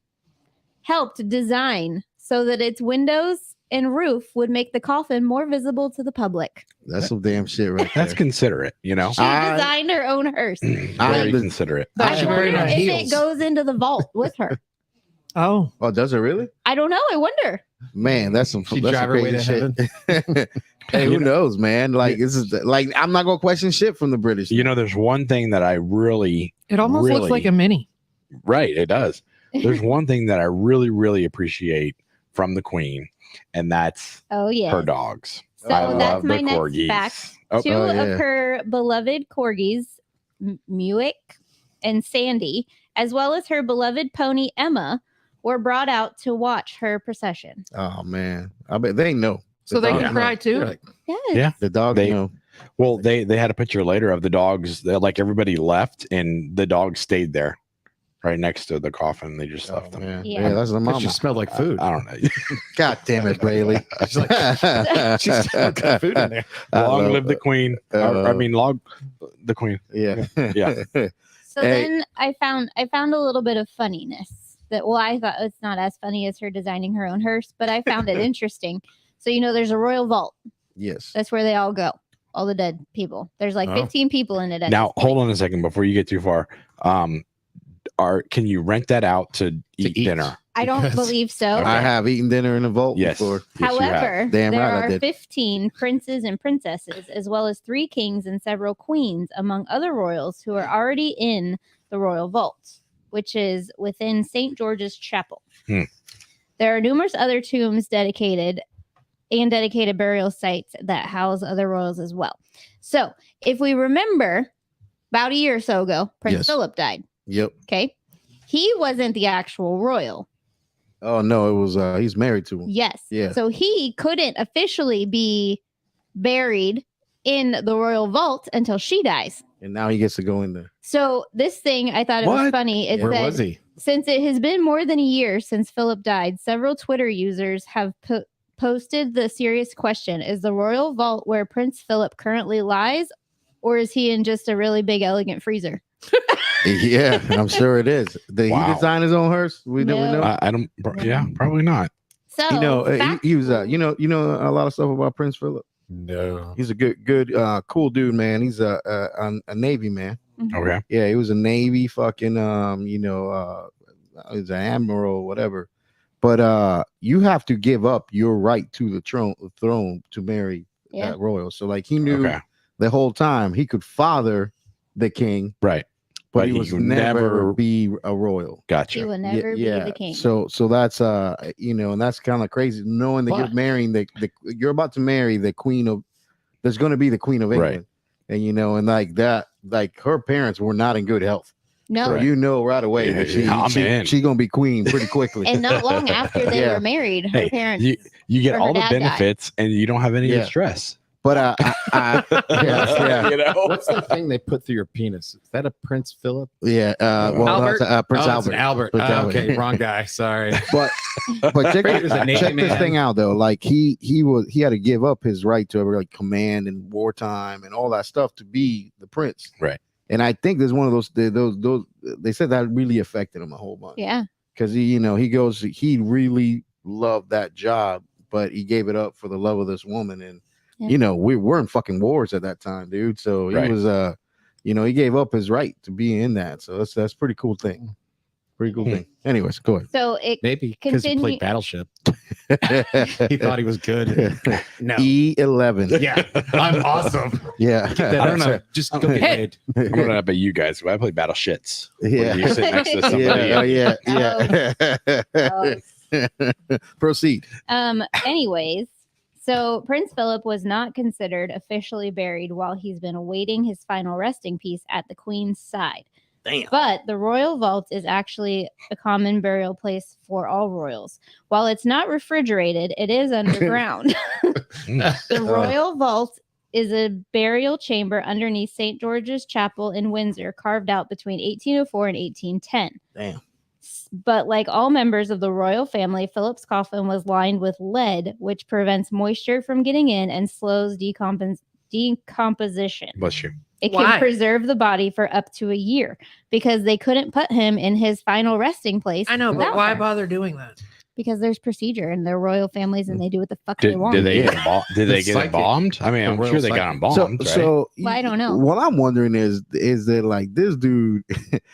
F: helped design so that its windows and roof would make the coffin more visible to the public.
B: That's some damn shit right there.
C: That's considerate.
F: She
B: I-
F: designed her own hearse.
C: Very
B: was-
C: considerate.
E: That's
F: I
E: very
F: wonder
E: nice.
F: if
A: Heels.
F: it goes into the vault with her.
E: Oh,
B: Oh, does it really?
F: I don't know. I wonder.
B: Man, that's some
A: She'd
B: that's
A: drive
B: some
A: her way
B: crazy
A: to
B: shit. Hey, who knows, man? Like this is like I'm not gonna question shit from the British.
C: There's one thing that I really,
E: it almost looks
C: Really?
E: like a mini.
C: right, it does. There's one thing that I really, really appreciate from the Queen, and that's
F: Oh yeah.
C: her dogs.
F: So
C: I
F: that's
C: love
F: my
C: the
F: next
C: corgis.
F: fact.
C: Oh,
F: Two
B: oh, yeah.
F: of her beloved corgis, Muick and Sandy, as well as her beloved pony Emma, were brought out to watch her procession.
B: Oh man, I bet they know.
E: So they
B: The
E: can
B: dogs
E: cry
B: know.
E: too.
A: You're like,
F: Yes.
C: Yeah.
B: The dog,
C: They-
B: know.
C: Well, they had a picture later of the dogs. Like everybody left, and the dogs stayed there, right next to the coffin. They just left them.
B: Man.
F: Yeah.
B: Yeah, that's the
A: it
B: mama.
A: just smelled like food.
C: I don't know.
B: God damn it, Brayley.
A: She's still got food in there.
C: Long live the Queen. I mean, long the Queen.
B: Yeah.
C: Yeah.
F: So
B: Hey.
F: then I found a little bit of funniness that I thought it's not as funny as her designing her own hearse, but I found it interesting. So there's a royal vault.
B: Yes.
F: That's where they all go. All the dead people. There's like
A: Oh.
F: 15 people in it.
C: Now, hold on a second before you get too far. can you rent that out to eat
A: eat.
C: dinner?
F: I don't
A: Because-
F: believe so.
C: Okay.
B: I have eaten dinner in a vault
C: Yes.
B: before.
C: Yes, you have.
F: However,
B: Damn
F: there
B: right I
F: are
B: did.
F: 15 princes and princesses, as well as 3 kings and several queens, among other royals who are already in the royal vault, which is within St. George's Chapel. There are numerous other tombs dedicated burial sites that house other royals as well. So, if we remember, about a year or so ago, Prince
B: Yes.
F: Philip died.
B: Yep.
F: Okay. He wasn't the actual royal.
B: Oh no, it was he's married to him.
F: Yes.
B: Yeah.
F: So he couldn't officially be buried in the royal vault until she dies.
B: And now he gets to go in there.
F: So this thing, I thought it was
C: What?
F: funny. It
A: Where
F: said,
A: was he?
F: since it has been more than a year since Philip died, several Twitter users have posted the serious question: is the royal vault where Prince Philip currently lies, or is he in just a really big, elegant freezer?
B: Yeah, I'm sure it is. Did
C: Wow.
B: he design his own hearse? We don't
F: No.
B: know.
C: I don't. Yeah, probably not.
F: So
B: You know, he was
F: factual-
B: you know a lot of stuff about Prince Philip.
A: No.
B: He's a good cool dude, man. He's a Navy man.
C: Okay.
B: Yeah, he was a Navy fucking he's an admiral, whatever. But you have to give up your right to the throne to marry
F: Yeah.
B: that royal. So like he knew
C: Okay.
B: the whole time he could father the king,
C: Right.
B: but
C: But
B: he
C: he
B: was
C: would
B: never
C: never-
B: be a royal.
F: he
C: Gotcha.
F: will never be the king.
B: So that's and that's kind of crazy knowing that you're
A: But-
B: marrying you're about to marry the queen of there's going to be the queen of
C: Right.
B: England. And and like that, like her parents were not in good health.
F: No.
B: So you know right away that
C: I'm in.
B: she gonna be queen pretty quickly.
F: And not long after they
B: Yeah.
F: were married, her
C: Hey,
F: parents.
C: You get
F: or her
C: all the
F: dad died.
C: benefits and you don't have any of
B: Yeah.
C: the stress.
B: But yeah,
C: You know?
A: What's the thing they put through your penis? Is that a Prince Philip?
B: yeah. Well,
E: Albert.
B: that's, Prince
A: Oh,
B: Albert.
A: it's an Albert.
B: Prince Albert.
A: Okay, wrong guy. Sorry.
B: But check,
A: Figured it was a Navy
B: check this
A: man.
B: thing out though. Like he had to give up his right to like command in wartime and all that stuff to be the prince.
C: Right.
B: And I think there's one of those they said that really affected him a whole bunch.
F: Yeah.
B: Because he really loved that job, but he gave it up for the love of this woman. And
F: Yeah.
B: we were in fucking wars at that time, dude. So he
C: Right.
B: was he gave up his right to be in that. So that's pretty cool thing. Pretty cool thing. Anyways, go
F: So it
A: Maybe because he
F: Continue-
A: played Battleship.
B: ahead.
A: He thought he was good. No.
B: E11.
A: Yeah, I'm awesome.
B: Yeah.
A: That
C: I don't
A: answer.
C: know.
A: Just go get laid.
C: I'm going to bet you guys. I play battle shits.
B: Yeah.
C: You sit next to somebody.
B: Yeah. Proceed.
F: anyways, so Prince Philip was not considered officially buried while he's been awaiting his final resting place at the Queen's side.
B: Damn.
F: But the royal vault is actually a common burial place for all royals. While it's not refrigerated, it is underground. The royal vault is a burial chamber underneath St. George's Chapel in Windsor, carved out between 1804 and 1810.
B: Damn.
F: But like all members of the royal family, Philip's coffin was lined with lead, which prevents moisture from getting in and slows decomposition.
C: Bless you.
F: It
E: Why?
F: can preserve the body for up to a year because they couldn't put him in his final resting place.
E: I know, but
F: without
E: why
F: him.
E: bother doing that?
F: Because there's procedure and they're royal families and they do what the fuck they
C: Did
F: want.
C: they
B: Yeah.
C: get did they
A: The
C: get
A: psychic.
C: embalmed? I mean,
A: The
C: I'm
A: royal
C: sure they got
A: psychic.
C: embalmed, right?
B: So
F: Well, I don't know.
B: What I'm wondering is that like this dude?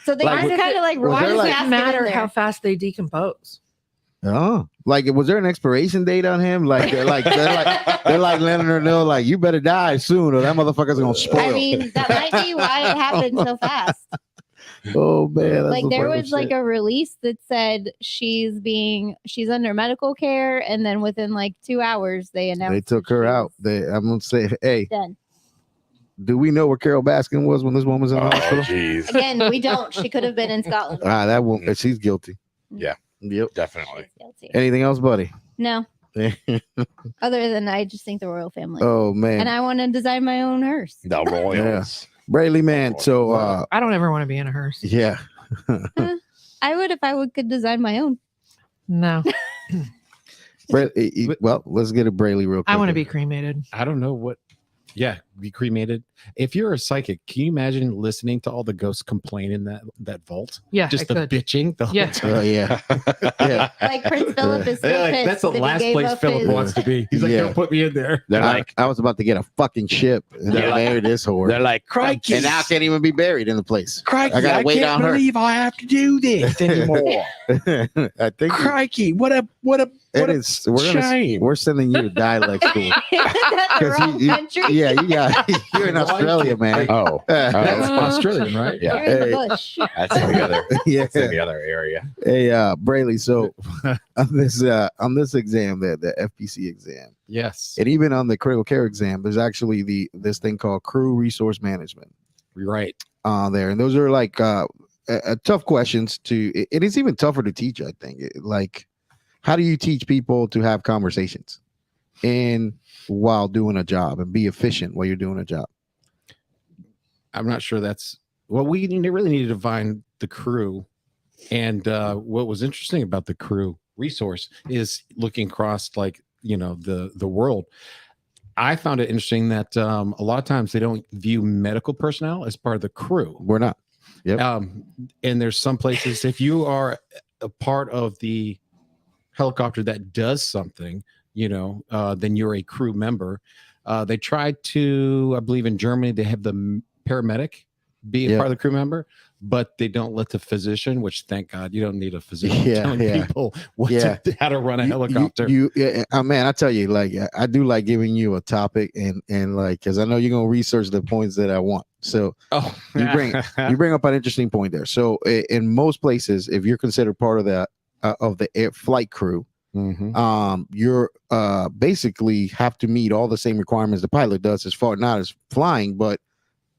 F: So they
B: Like,
F: just kind of like
B: was
E: Why
B: there
E: does
B: like-
E: it matter how fast they decompose?
B: Oh, like was there an expiration date on him? Like they're like letting her know like you better die soon or that motherfucker's gonna spoil.
F: I mean, that might be why it happened so fast.
B: Oh man, that's
F: Like
B: some
F: there
B: fucked
F: was
B: up
F: like
B: shit.
F: a release that said she's under medical care, and then within like 2 hours they announced
B: They took
F: that
B: her
F: she
B: out.
F: was
B: I'm gonna say, hey,
F: Done.
B: do we know where Carol Baskin was when this woman was in the
C: Oh,
B: hospital?
C: jeez.
F: Again, we don't. She could have been in Scotland.
B: That woman, she's guilty.
C: Yeah.
B: Yep.
C: Definitely.
F: She's guilty.
B: Anything else, buddy?
F: No, other than I just think the royal family,
B: Oh man,
F: and I want to design my own hearse.
C: The Royals.
B: Braley, man. So
E: I don't ever want to be in a hearse.
B: yeah.
F: I would if I could design my own.
E: No,
B: Well, let's get a Braley real quick.
E: I want to be cremated.
A: I don't know what Yeah, be cremated. If you're a psychic, can you imagine listening to all the ghosts complain in that vault?
E: Yeah,
A: Just
E: I
A: the
E: could.
A: bitching the whole
E: Yeah.
A: time.
B: Yeah. Yeah.
F: Like Prince Philip is still
A: Like,
F: pissed
A: that's the
F: that he
A: last
F: gave
A: place
F: up
A: Philip
F: his-
A: wants to be. He's like,
B: Yeah.
A: don't put me in there.
C: They're like,
B: I was about to get a fucking ship and
C: They're like-
B: marry this whore.
C: they're like, crikey,
B: And now I can't even be buried in the place.
C: crikey,
B: I gotta
C: I
B: wait
C: can't
B: on her.
C: believe I have to do this anymore.
B: I think
C: Crikey, what a
B: it is.
C: shame.
B: We're sending you to dialect school.
F: Isn't that the
B: 'Cause
F: wrong
B: you-
F: country?
B: Yeah, you're in Australia, man.
C: Oh,
A: That's
E: Uh,
A: Australian, right?
C: yeah,
F: You're in the
B: Hey.
F: bush.
C: that's in the other.
B: Yeah.
C: That's in the other area.
B: Hey, Brayley. So on this exam, the FPC exam,
A: Yes.
B: and even on the critical care exam, there's actually this thing called crew resource management
A: Right.
B: there, and those are like tough questions to. It is even tougher to teach. I think. Like, how do you teach people to have conversations, and while doing a job, and be efficient while you're doing a job?
A: I'm not sure that's well, really need to define the crew. And what was interesting about the crew resource is looking across like, the world. I found it interesting that a lot of times they don't view medical personnel as part of the crew.
B: We're not. Yep.
A: And there's some places, if you are a part of the helicopter that does something, then you're a crew member. They tried to, I believe in Germany, they have the paramedic be a
B: Yeah.
A: part of the crew member, but they don't let the physician, which thank God you don't need a physician
B: Yeah,
A: telling
B: yeah.
A: people how to run a
B: You-
A: helicopter.
B: Man, I tell you, like, I do like giving you a topic and like, because I know you're gonna research the points that I want. So
A: Oh,
B: you bring up an interesting point there. So in most places, if you're considered part of that of the air flight crew,
A: Mhm.
B: you're basically have to meet all the same requirements the pilot does, as far not as flying, but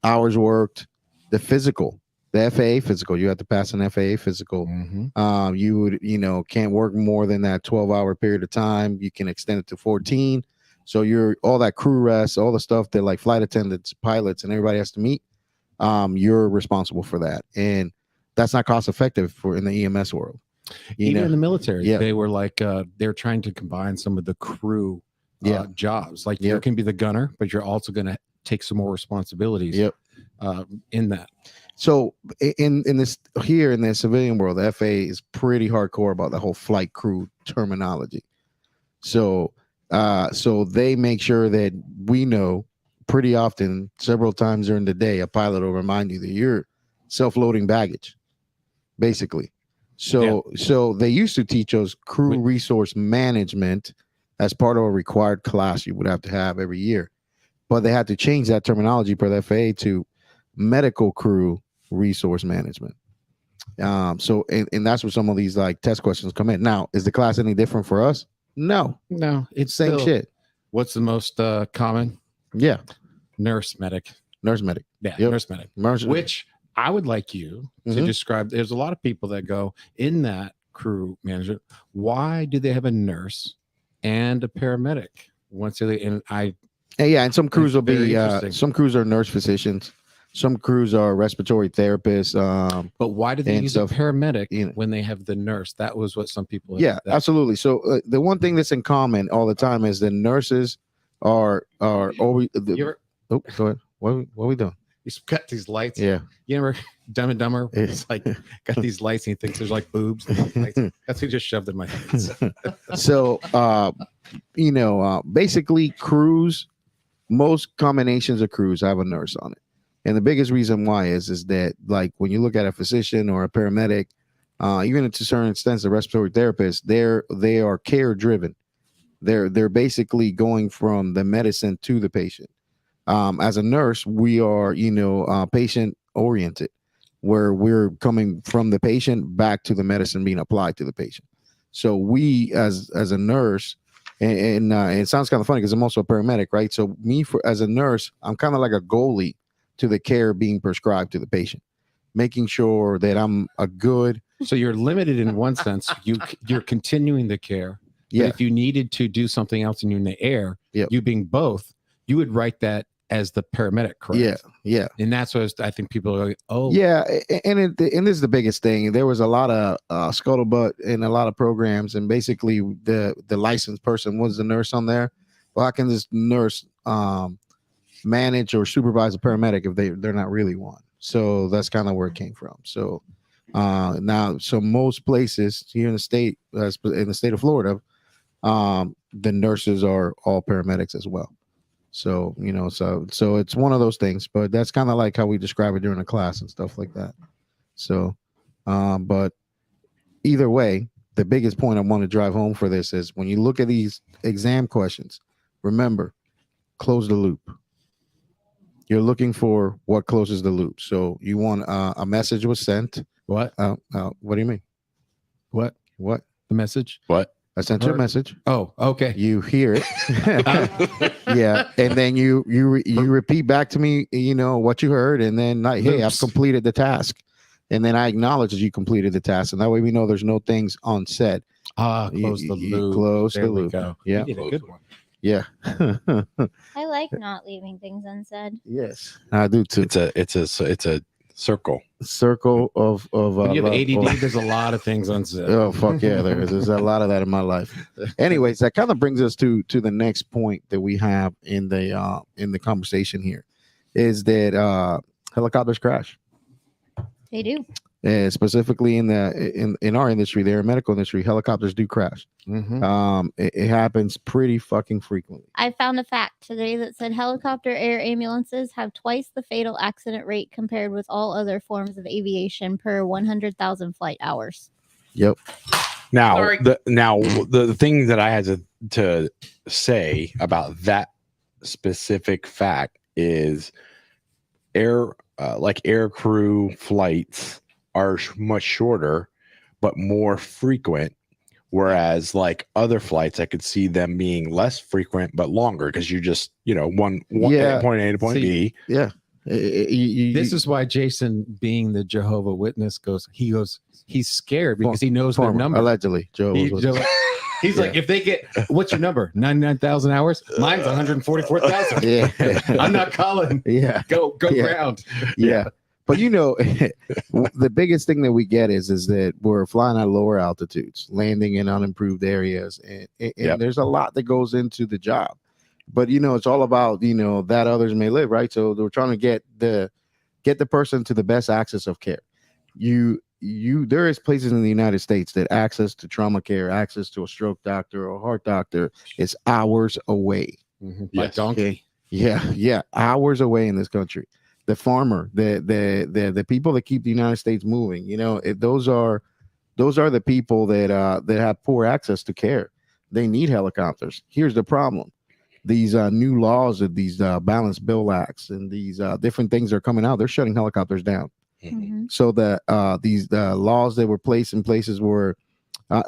B: hours worked, the physical. The FAA physical, you have to pass an FAA physical.
A: Mhm.
B: You would, can't work more than that 12-hour period of time. You can extend it to 14. So you're all that crew rest, all the stuff that like flight attendants, pilots, and everybody has to meet. You're responsible for that, and that's not cost effective for in the EMS world.
A: Even in the military,
B: Yeah.
A: they were like they're trying to combine some of the crew
B: Yeah.
A: jobs. Like
B: Yep.
A: you can be the gunner, but you're also going to take some more responsibilities.
B: Yep.
A: In that.
B: So in this here in the civilian world, the FAA is pretty hardcore about the whole flight crew terminology. So they make sure that we know pretty often, several times during the day, a pilot will remind you that you're self-loading baggage, basically. So they used to teach us crew resource management as part of a required class you would have to have every year, but they had to change that terminology per the FAA to medical crew resource management. So that's where some of these like test questions come in. Now, is the class any different for us? No,
A: No, it's
B: same
A: still-
B: shit.
A: What's the most common?
B: Yeah,
A: Nurse medic.
B: nurse medic.
A: Yeah,
B: Yep.
A: nurse medic.
B: Nurse,
A: Which I would like you to
B: Mhm.
A: describe. There's a lot of people that go in that crew management. Why do they have a nurse and a paramedic? Once they and I
B: and some crews will
A: Very
B: be
A: interesting.
B: some crews are nurse physicians, some crews are respiratory therapists.
A: But why do they
B: And
A: use
B: stuff,
A: a paramedic
B: you know.
A: when they have the nurse? That was what some people.
B: Yeah,
A: that-
B: absolutely. So the one thing that's in common all the time is the nurses are always.
A: You're,
B: Oh, go ahead. What are we doing?
A: he's got these lights.
B: Yeah.
A: You remember Dumb and Dumber?
B: Yeah.
A: It's like got these lights and he thinks there's like boobs. Lights. That's what he just shoved in my hands.
B: So basically crews, most combinations of crews have a nurse on it, and the biggest reason why is that like when you look at a physician or a paramedic, even to a certain extent the respiratory therapist, they are care driven. They're basically going from the medicine to the patient. As a nurse, we are patient oriented, where we're coming from the patient back to the medicine being applied to the patient. So we as a nurse, and it sounds kind of funny because I'm also a paramedic, right? So as a nurse, I'm kind of like a goalie to the care being prescribed to the patient, making sure that I'm a good.
A: So you're limited in one sense. You're continuing the care. But
B: Yeah.
A: if you needed to do something else and you're in the air,
B: Yep.
A: you being both, you would write that as the paramedic, correct?
B: Yeah.
A: And that's what I think people are like, oh,
B: Yeah, and this is the biggest thing. There was a lot of scuttlebutt in a lot of programs, and basically the licensed person was the nurse on there. Well, how can this nurse manage or supervise a paramedic if they're not really one. So that's kind of where it came from. So now, so most places here in the state, in the state of Florida, the nurses are all paramedics as well. So, you know, so it's one of those things, but that's kind of like how we describe it during a class and stuff like that. So, but either way, the biggest point I want to drive home for this is when you look at these exam questions, remember, close the loop. You're looking for what closes the loop. So you want a message was sent.
A: What?
B: What do you mean?
A: What? The message?
C: What?
B: I sent you a message.
A: Oh, okay.
B: You hear it. Yeah. And then you repeat back to me, you know, what you heard. And then like, hey, I've
A: Loops.
B: completed the task. And then I acknowledge that you completed the task. And that way we know there's no things unsaid.
A: Close the loop.
B: Close
A: There
B: the
A: we
B: loop.
A: go.
B: Yeah.
A: You did a good one.
B: Yeah.
F: I like not leaving things unsaid.
B: Yes. I do too.
C: It's a circle.
B: Circle of
A: When you have
B: love.
A: ADD, there's a lot of things unsaid.
B: Oh fuck yeah, there is. There's a lot of that in my life. Anyways, that kind of brings us to the next point that we have in the conversation here, is that helicopters crash.
F: They do.
B: Specifically in our industry, the aeromedical industry, helicopters do crash.
A: Mhm.
B: It happens pretty fucking frequently.
F: I found a fact today that said helicopter air ambulances have twice the fatal accident rate compared with all other forms of aviation per 100,000 flight hours.
B: Yep.
C: Now,
A: Sorry.
C: the thing that I had to say about that specific fact is air crew flights are much shorter, but more frequent. Whereas like other flights, I could see them being less frequent, but longer because you just, you know, one
B: Yeah.
C: point A to point
A: See,
C: B.
B: Yeah.
A: This is why Jason, being the Jehovah Witness, he's scared because he knows their
B: former,
A: number.
B: allegedly.
A: He's like, if they get, what's your number? 99,000 hours? Mine's 144,000.
B: Yeah.
A: I'm not calling.
B: Yeah.
A: Go
B: Yeah.
A: ground.
B: Yeah. But you know, the biggest thing that we get is that we're flying at lower altitudes, landing in unimproved areas, and
C: Yep.
B: there's a lot that goes into the job. But you know, it's all about, you know, that others may live, right? So we're trying to get the person to the best access of care. There is places in the United States that access to trauma care, access to a stroke doctor or a heart doctor is hours away.
A: Mhm.
C: Yes.
A: Like donkey.
B: Yeah, hours away in this country. The farmer, the people that keep the United States moving, you know, those are the people that have poor access to care. They need helicopters. Here's the problem: these new laws of these balanced bill acts and these different things that are coming out. They're shutting helicopters down.
F: Mhm.
B: So these laws that were placed in places where,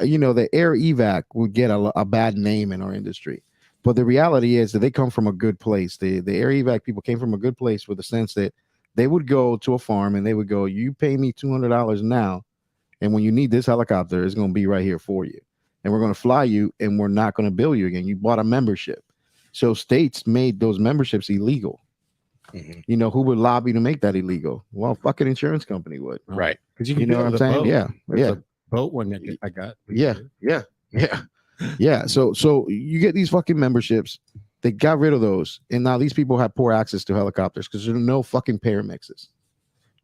B: you know, the air evac would get a bad name in our industry. But the reality is that they come from a good place. The air evac people came from a good place with the sense that they would go to a farm and they would go, you pay me $200 now. And when you need this helicopter, it's going to be right here for you. And we're going to fly you and we're not going to bill you again. You bought a membership. So states made those memberships illegal.
C: Mhm.
B: You know, who would lobby to make that illegal? Well, fucking insurance company would.
C: Right.
A: Because
B: You know what I'm saying? Yeah.
A: There's
B: Yeah.
A: a boat one that I got.
B: Yeah. So you get these fucking memberships. They got rid of those, and now these people have poor access to helicopters because there are no fucking pair mixes,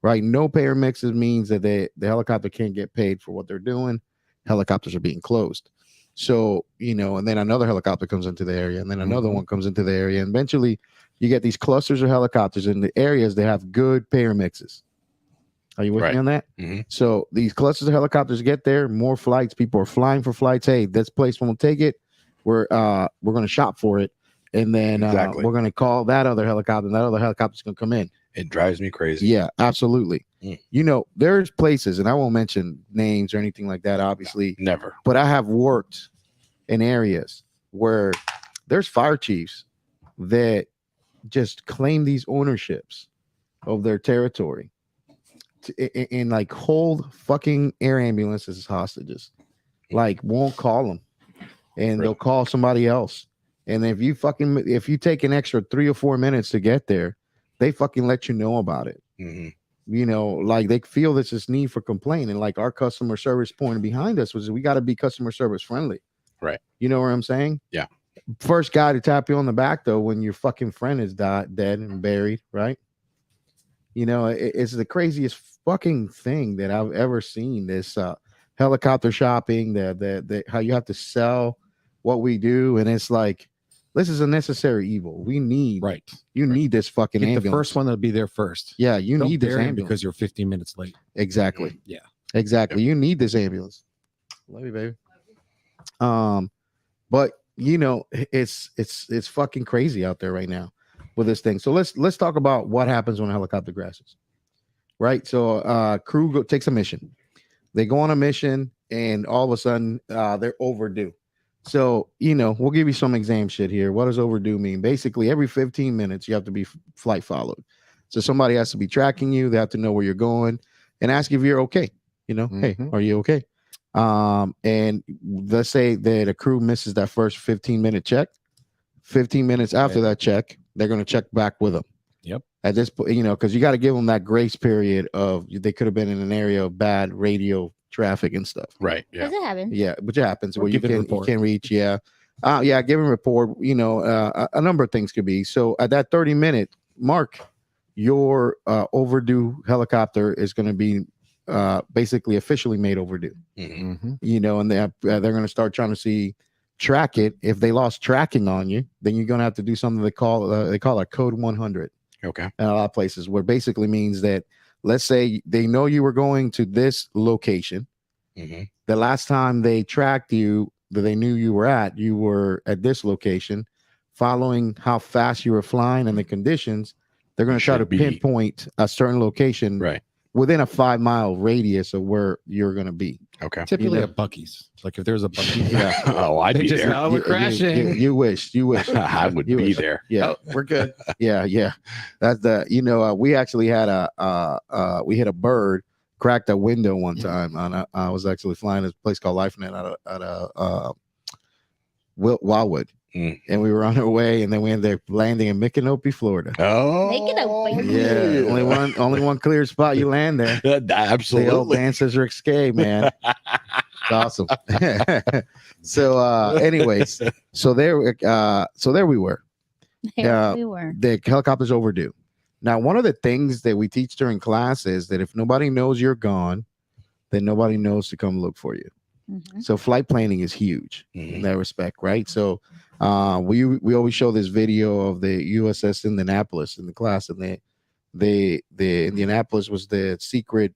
B: right? No pair mixes means that the helicopter can't get paid for what they're doing. Helicopters are being closed. So, you know, and then another helicopter comes into the area, and then another one comes into the area, and eventually you get these clusters of helicopters in the areas that have good pair mixes. Are you with
C: Right.
B: me on that?
C: Mhm.
B: So these clusters of helicopters get there, more flights. People are flying for flights. Hey, this place won't take it. We're going to shop for it, and then
C: Exactly.
B: we're going to call that other helicopter, and that other helicopter's going to come in.
C: It drives me crazy.
B: Yeah, absolutely.
C: Mm.
B: You know, there's places, and I won't mention names or anything like that, obviously,
C: Never.
B: but I have worked in areas where there's fire chiefs that just claim these ownerships of their territory and like hold fucking air ambulances as hostages, like won't call them, and they'll call somebody else. And if you take an extra 3 or 4 minutes to get there, they fucking let you know about it.
C: Hmm.
B: You know, like they feel this need for complaint, and like our customer service point behind us was we got to be customer service friendly.
C: Right.
B: You know what I'm saying?
C: Yeah.
B: First guy to tap you on the back though when your fucking friend is dead and buried, right? You know, it's the craziest fucking thing that I've ever seen. This helicopter shopping, the how you have to sell what we do, and it's like this is a necessary evil. We need you need this fucking
A: Get
B: ambulance.
A: the first one that'll be there first.
B: Yeah, you
A: Don't
B: need this
A: bury him
B: ambulance
A: because you're 15 minutes late.
B: exactly.
A: Yeah,
B: exactly. You need this ambulance. Love you, baby. But you know, it's fucking crazy out there right now with this thing. So let's talk about what happens when a helicopter crashes. Right. So crew takes a mission. They go on a mission and all of a sudden they're overdue. So, you know, we'll give you some exam shit here. What does overdue mean? Basically, every 15 minutes you have to be flight followed. So somebody has to be tracking you. They have to know where you're going and ask if you're okay. You know, hey, are you okay? And let's say that a crew misses that first 15-minute check. 15 minutes after that check, they're going to check back with them.
A: Yep.
B: At this point, you know, because you got to give them that grace period of they could have been in an area of bad radio traffic and stuff.
C: Right. Yeah.
F: Does it happen?
B: Yeah, which happens
A: Or
B: where you
A: give it a
B: can
A: report.
B: reach. Yeah. Yeah, give them a report. You know, a number of things could be. So at that 30-minute mark, your overdue helicopter is going to be basically officially made overdue.
A: Mm-hmm.
B: You know, and they're going to start trying to track it. If they lost tracking on you, then you're going to have to do something they call a code 100.
C: Okay.
B: In a lot of places, where basically means that let's say they know you were going to this location.
C: Mm-hmm.
B: The last time they tracked you, that they knew you were at this location. Following how fast you were flying and the conditions, they're going to try to pinpoint a certain location within a 5-mile radius of where you're going to be.
C: Okay.
A: Typically
B: know?
A: at Buc-ee's. Like if there's a Buc-ee's.
B: Yeah.
C: Oh, I'd
A: They
C: be
A: just
C: there.
A: know we're crashing.
B: You wish.
C: I would
B: You
C: be
B: wish.
C: there.
B: Yeah.
A: Oh, we're good.
B: Yeah. That's the, you know, we actually had we hit a bird, cracked a window one time. On I was actually flying this place called LifeNet out of Wildwood. And we were on our way, and then we ended up landing in Micanopy, Florida.
C: Oh,
F: Micanopy.
B: Yeah, only one clear spot you land there.
C: Absolutely.
B: The old dancers are escape, man. It's awesome. So, anyways, so there we were.
F: There we were.
B: The helicopter's overdue. Now, one of the things that we teach during class is that if nobody knows you're gone, then nobody knows to come look for you.
F: Mm-hmm.
B: So flight planning is huge in that respect, right? So we always show this video of the USS Indianapolis in the class, and the Indianapolis was the secret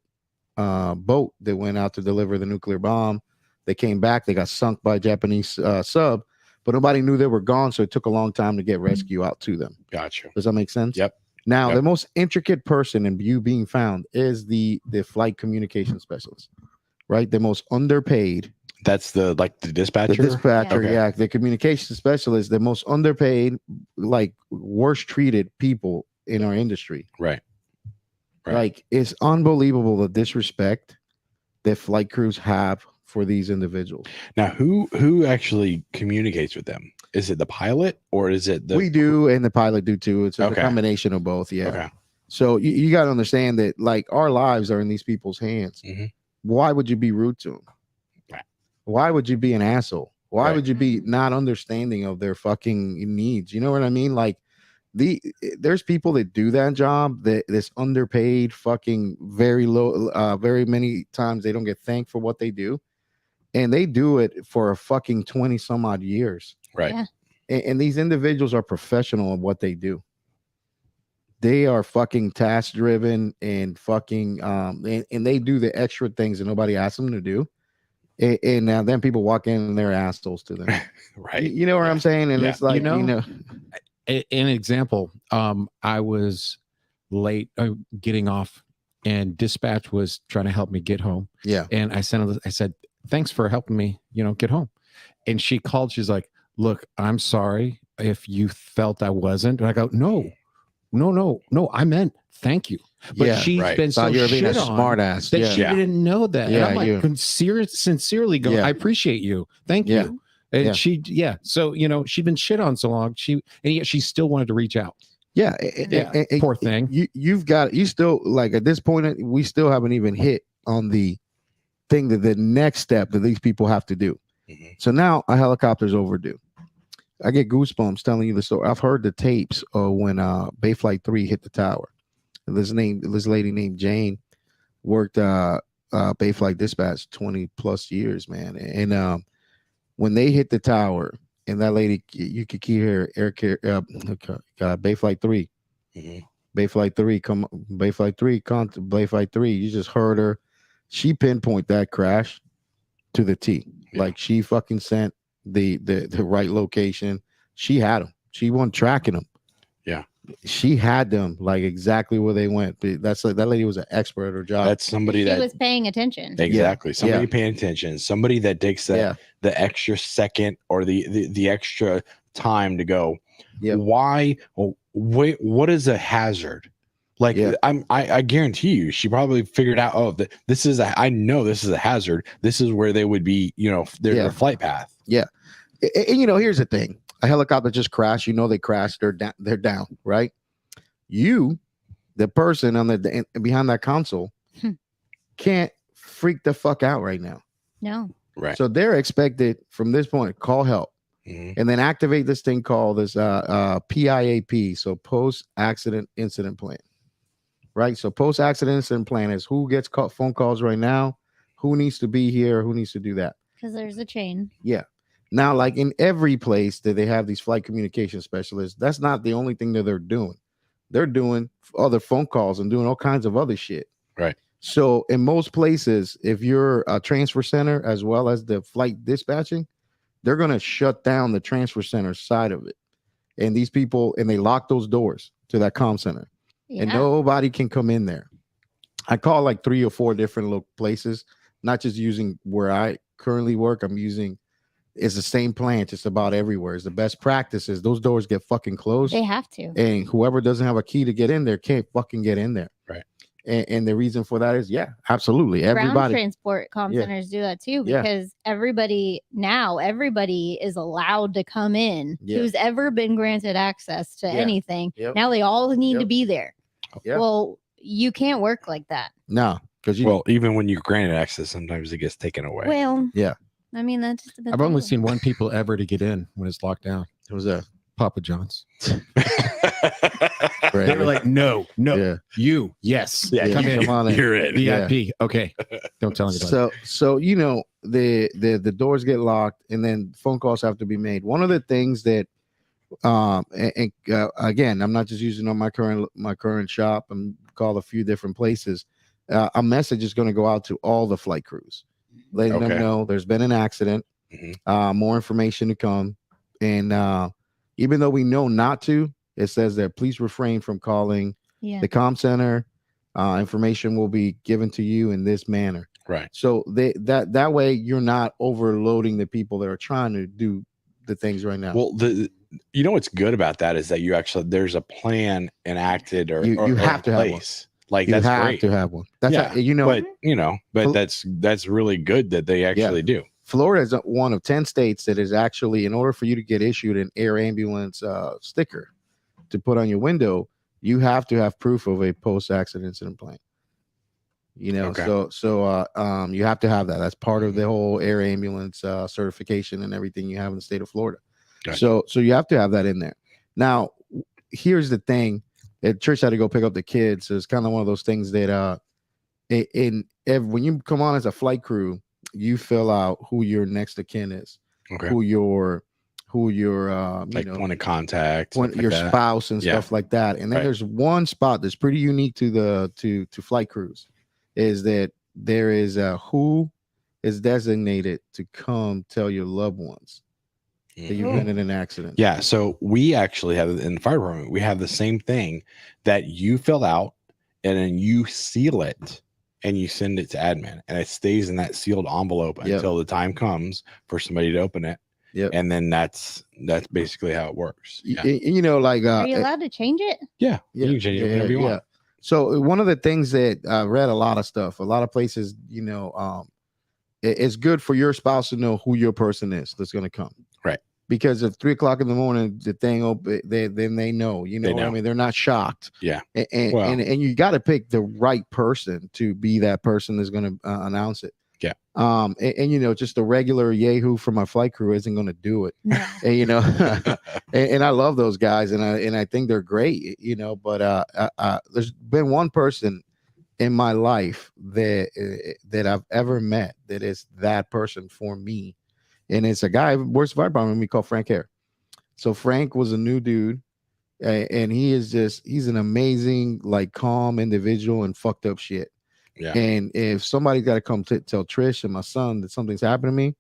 B: boat that went out to deliver the nuclear bomb. They came back, they got sunk by a Japanese sub, but nobody knew they were gone, so it took a long time to get rescue out to them.
C: Gotcha.
B: Does that make sense?
C: Yep.
B: Now, the most intricate person in you being found is the flight communication specialist, right? The most underpaid.
C: That's the dispatcher.
B: The dispatcher,
C: Okay.
B: yeah. The communication specialist, the most underpaid, like worst treated people in our industry.
C: Right.
B: Like, it's unbelievable the disrespect that flight crews have for these individuals.
C: Now, who actually communicates with them? Is it the pilot or is it the?
B: We do, and the pilot do too. It's a
C: Okay.
B: combination of both. Yeah.
C: Okay.
B: So you got to understand that, like, our lives are in these people's hands.
C: Mhm.
B: Why would you be rude to them?
C: Right.
B: Why would you be an asshole? Why
C: Right.
B: would you be not understanding of their fucking needs? You know what I mean? Like, there's people that do that job that's underpaid, fucking very low, very many times they don't get thanked for what they do, and they do it for a fucking 20 some odd years.
C: Right.
F: Yeah.
B: And these individuals are professional in what they do. They are fucking task driven and fucking and they do the extra things that nobody asks them to do. And now then people walk in and they're assholes to them.
C: Right.
B: You know what I'm saying? And
C: Yeah.
B: it's like,
A: You
B: you
A: know,
B: know,
A: An example, I was late getting off, and dispatch was trying to help me get home.
B: yeah.
A: And I said, thanks for helping me, get home. And she called, she's like, look, I'm sorry if you felt I wasn't. And I go, no, I meant thank you. But
B: Yeah,
A: she's
C: right.
A: been so
B: Thought you were being a
A: shit on
B: smart ass.
A: that
B: Yeah.
A: she didn't know that.
B: Yeah,
A: and I'm
B: you-
A: like, sincerely going,
B: Yeah.
A: I appreciate you. Thank
B: Yeah.
A: you. And
B: Yeah.
A: So, she'd been shit on so long. And yet she still wanted to reach out.
B: Yeah.
A: Poor thing.
B: You still, like, at this point, we still haven't even hit on the thing that the next step that these people have to do.
C: Mhm.
B: So now a helicopter's overdue. I get goosebumps telling you the story. I've heard the tapes of when Bayflight 3 hit the tower. This lady named Jane worked Bayflight Dispatch 20 plus years, man. And when they hit the tower, and that lady, you could hear Bayflight 3.
C: Mhm.
B: Bayflight 3, Bayflight 3. You just heard her. She pinpoint that crash to the T.
C: Yeah.
B: Like she fucking sent the right location. She had them. She wasn't tracking them.
C: Yeah.
B: She had them like exactly where they went. But that's like that lady was an expert at her job.
C: That's somebody
F: She
C: that
F: was paying attention.
C: exactly somebody
B: Yeah.
C: paying attention. Somebody that takes the extra second or the extra time to go.
B: Yep.
C: Why? Wait, what is a hazard? Like
B: Yeah.
C: I guarantee you, she probably figured out. Oh, this is I know this is a hazard. This is where they would be. Their flight path.
B: And here's the thing: a helicopter just crashed. They crashed. They're down. Right? You, the person on the behind that console, can't freak the fuck out right now.
F: No.
C: Right.
B: So they're expected from this point call help.
C: Mhm.
B: And then activate this thing called this PIAP, so post-accident incident plan, right? So post-accident incident plan is who gets phone calls right now, who needs to be here, who needs to do that.
F: Because there's a chain.
B: Yeah. Now, like in every place that they have these flight communication specialists, that's not the only thing that they're doing. They're doing other phone calls and doing all kinds of other shit.
C: Right.
B: So in most places, if you're a transfer center as well as the flight dispatching, they're going to shut down the transfer center side of it. And these people, and they lock those doors to that comm center.
F: Yeah.
B: And nobody can come in there. I call like 3 or 4 different places, not just using where I currently work. It's the same plan just about everywhere. It's the best practices. Those doors get fucking closed.
F: They have to.
B: And whoever doesn't have a key to get in there can't fucking get in there.
C: Right.
B: And the reason for that is, absolutely.
F: Ground
B: Everybody.
F: transport comm centers do that too, because everybody is allowed to come in who's ever been granted access to anything.
B: Yep.
F: Now they all need to be there.
B: Yep.
F: Well, you can't work like that.
B: No, because
C: even when you're granted access, sometimes it gets taken away.
F: Well,
B: yeah.
F: I mean, that just depends.
A: I've only seen one people ever to get in when it's locked down.
B: It was a
A: Papa John's.
B: right.
A: They were like, no,
B: Yeah.
A: you, yes,
C: Yeah,
A: come in,
B: come on in.
C: You're in.
A: VIP. Okay, don't tell anybody.
B: So the doors get locked, and then phone calls have to be made. One of the things that, again, I'm not just using on my current shop. I'm called a few different places. A message is going to go out to all the flight crews, letting them know there's been an accident.
C: Mhm.
B: More information to come, and even though we know not to, it says that please refrain from calling the comm center. Information will be given to you in this manner.
C: Right.
B: So that way you're not overloading the people that are trying to do the things right now.
C: Well, what's good about that is that you actually there's a plan enacted or
B: You have to have one.
C: Like
B: you
C: that's
B: have
C: great.
B: to have one. That's
C: but that's really good that they actually do.
B: Florida is one of 10 states that is actually, in order for you to get issued an air ambulance sticker to put on your window, you have to have proof of a post-accident incident plan. So you have to have that. That's part of the whole air ambulance certification and everything you have in the state of Florida.
C: Gotcha.
B: So you have to have that in there. Now, here's the thing. Trish had to go pick up the kids. So it's kind of one of those things that when you come on as a flight crew, you fill out who your next of kin is, who your
C: point of contact,
B: your spouse and stuff like that. And then there's one spot that's pretty unique to flight crews, is that there is who is designated to come tell your loved ones that you've been in an accident.
C: Yeah. So we actually have in the fire department, we have the same thing that you fill out and then you seal it and you send it to admin, and it stays in that sealed envelope until the time comes for somebody to open it.
B: Yep.
C: And then that's basically how it works. Yeah.
F: are you allowed to change it?
C: Yeah. You can change it whenever you want.
B: So one of the things that I read a lot of stuff, a lot of places, it's good for your spouse to know who your person is that's going to come.
C: Right.
B: Because at 3 o'clock in the morning, the thing open, then they know, what I mean? They're not shocked.
C: Yeah.
B: And you got to pick the right person to be that person that's going to announce it.
C: Yeah.
B: And you know, just a regular yahoo from my flight crew isn't going to do it.
F: No.
B: And you know, and I love those guys, and I think they're great. You know, but there's been one person in my life that I've ever met that is that person for me, and it's a guy who works for fire department we call Frank Hare. So Frank was a new dude, and he's an amazing, like, calm individual and fucked up shit.
C: Yeah.
B: And if somebody's got to come tell Trish and my son that something's happened to me,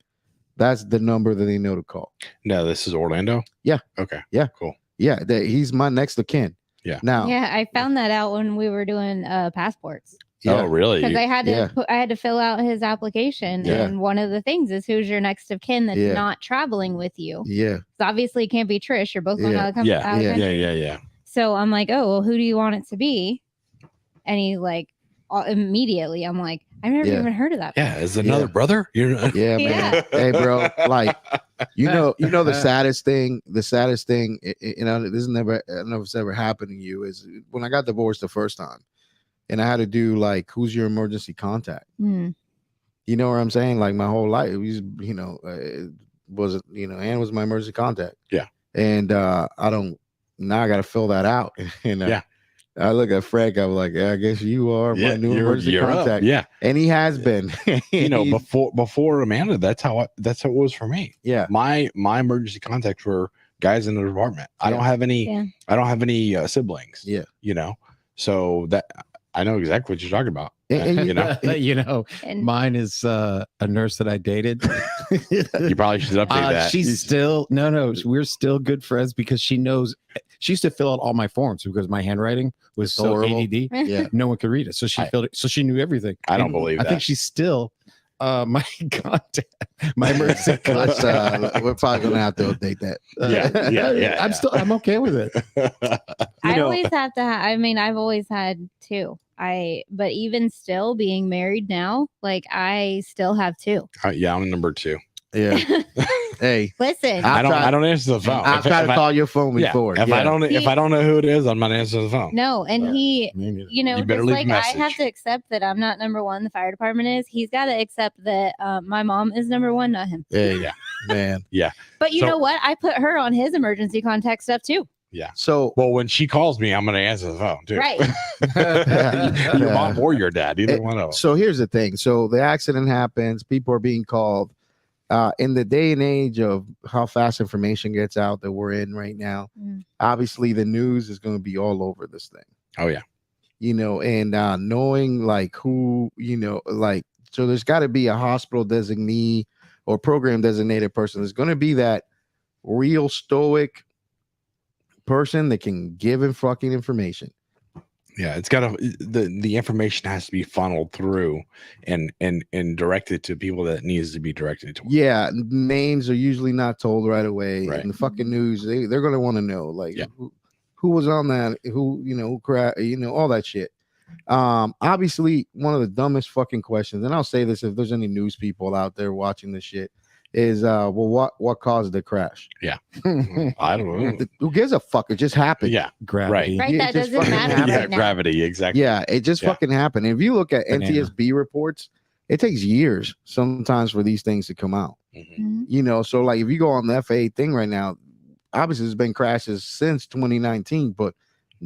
B: that's the number that they know to call.
C: No, this is Orlando.
B: Yeah.
C: Okay.
B: Yeah.
C: Cool.
B: Yeah, that he's my next of kin.
C: Yeah.
B: Now.
F: Yeah, I found that out when we were doing passports.
B: Yeah.
C: Oh, really?
F: Because I had to
B: Yeah.
F: I had to fill out his application,
B: Yeah.
F: and one of the things is who's your next of kin that's
B: Yeah.
F: not traveling with you.
B: Yeah.
F: So obviously it can't be Trish. You're both going
B: Yeah.
F: out of the
C: Yeah.
F: out of
B: Yeah.
F: country.
C: Yeah.
F: So I'm like, oh, well, who do you want it to be? And he like immediately, I'm like, I've never
B: Yeah.
F: even heard of that.
C: Yeah. Is it another
B: Yeah.
C: brother? You're not.
B: Yeah,
F: Yeah.
B: man. Hey, bro. Like, you know the saddest thing. You know, this is never. I don't know if it's ever happened to you. Is when I got divorced the first time, and I had to do like, who's your emergency contact?
F: Hmm.
B: You know what I'm saying? Like my whole life, you know, Ann was my emergency contact.
C: Yeah.
B: And I got to fill that out. And
C: Yeah.
B: I look at Frank, I was like, yeah, I guess you are my new emergency
C: you're up.
B: contact.
C: Yeah.
B: And he has been.
C: You know,
B: He's-
C: before Amanda, that's how it was for me.
B: yeah.
C: My emergency contacts were guys in the department. I don't have any.
F: Yeah.
C: I don't have any siblings.
B: Yeah.
C: You know, so that I know exactly what you're talking about.
B: And
C: you know,
A: you know,
F: And
A: mine is a nurse that I dated.
C: you probably should update that.
A: She's still no, we're still good friends because she knows. She used to fill out all my forms because my handwriting was so
B: horrible.
A: ADD.
B: Yeah.
A: No one could read it, so she filled it. So she knew everything.
C: I don't
A: And
C: believe
A: I
C: that.
A: think she's still my contact, my emergency
B: Let's,
A: contact.
B: we're probably gonna have to update that.
C: Yeah.
A: I'm okay with it.
F: I
A: know-
F: always have to I've always had two. But even still being married now, like I still have two.
C: Yeah, I'm number 2.
B: Yeah. Hey,
F: Listen,
B: I-
C: I don't answer the phone.
B: I've tried to call your phone
C: Yeah,
B: before.
C: if I don't know who it is, I'm not answering the phone.
F: no, and he, you know,
C: You better
F: just
C: leave a
F: like I have
C: message.
F: to accept that I'm not number one, the fire department is. He's got to accept that my mom is number one, not him.
B: Hey,
C: Yeah.
B: man.
F: But you
C: So-
F: know what? I put her on his emergency contact stuff too.
B: So
C: Well, when she calls me, I'm going to answer the phone too.
F: Right.
C: Your mom or your dad, either one of them.
B: So here's the thing. So the accident happens. People are being called. In the day and age of how fast information gets out that we're in right now,
F: Mm.
B: obviously the news is going to be all over this thing.
C: Oh yeah.
B: You know, and knowing like who, you know, like, so there's got to be a hospital designee or program designated person. There's going to be that real stoic person that can give him fucking information.
C: Yeah, it's got to the information has to be funneled through and directed to people that needs to be directed to.
B: Yeah, names are usually not told right away.
C: Right.
B: And the fucking news, they're gonna want to know, like,
C: Yeah.
B: who was on that, who, you know, all that shit. Obviously, one of the dumbest fucking questions, and I'll say this if there's any news people out there watching this shit, is well, what caused the crash?
C: I don't know.
B: Who gives a fuck? It just happened.
C: Yeah,
A: Gravity.
F: Right.
B: Yeah,
F: That
B: it just
F: doesn't
B: fucking
F: matter
B: happened.
C: yeah,
F: right now.
C: gravity, exactly.
B: Yeah, it just
C: Yeah.
B: fucking happened. If you look at
A: Banana.
B: NTSB reports, it takes years sometimes for these things to come out.
C: Mhm.
F: Mhm.
B: You know, so like if you go on the FAA thing right now, obviously there's been crashes since 2019, but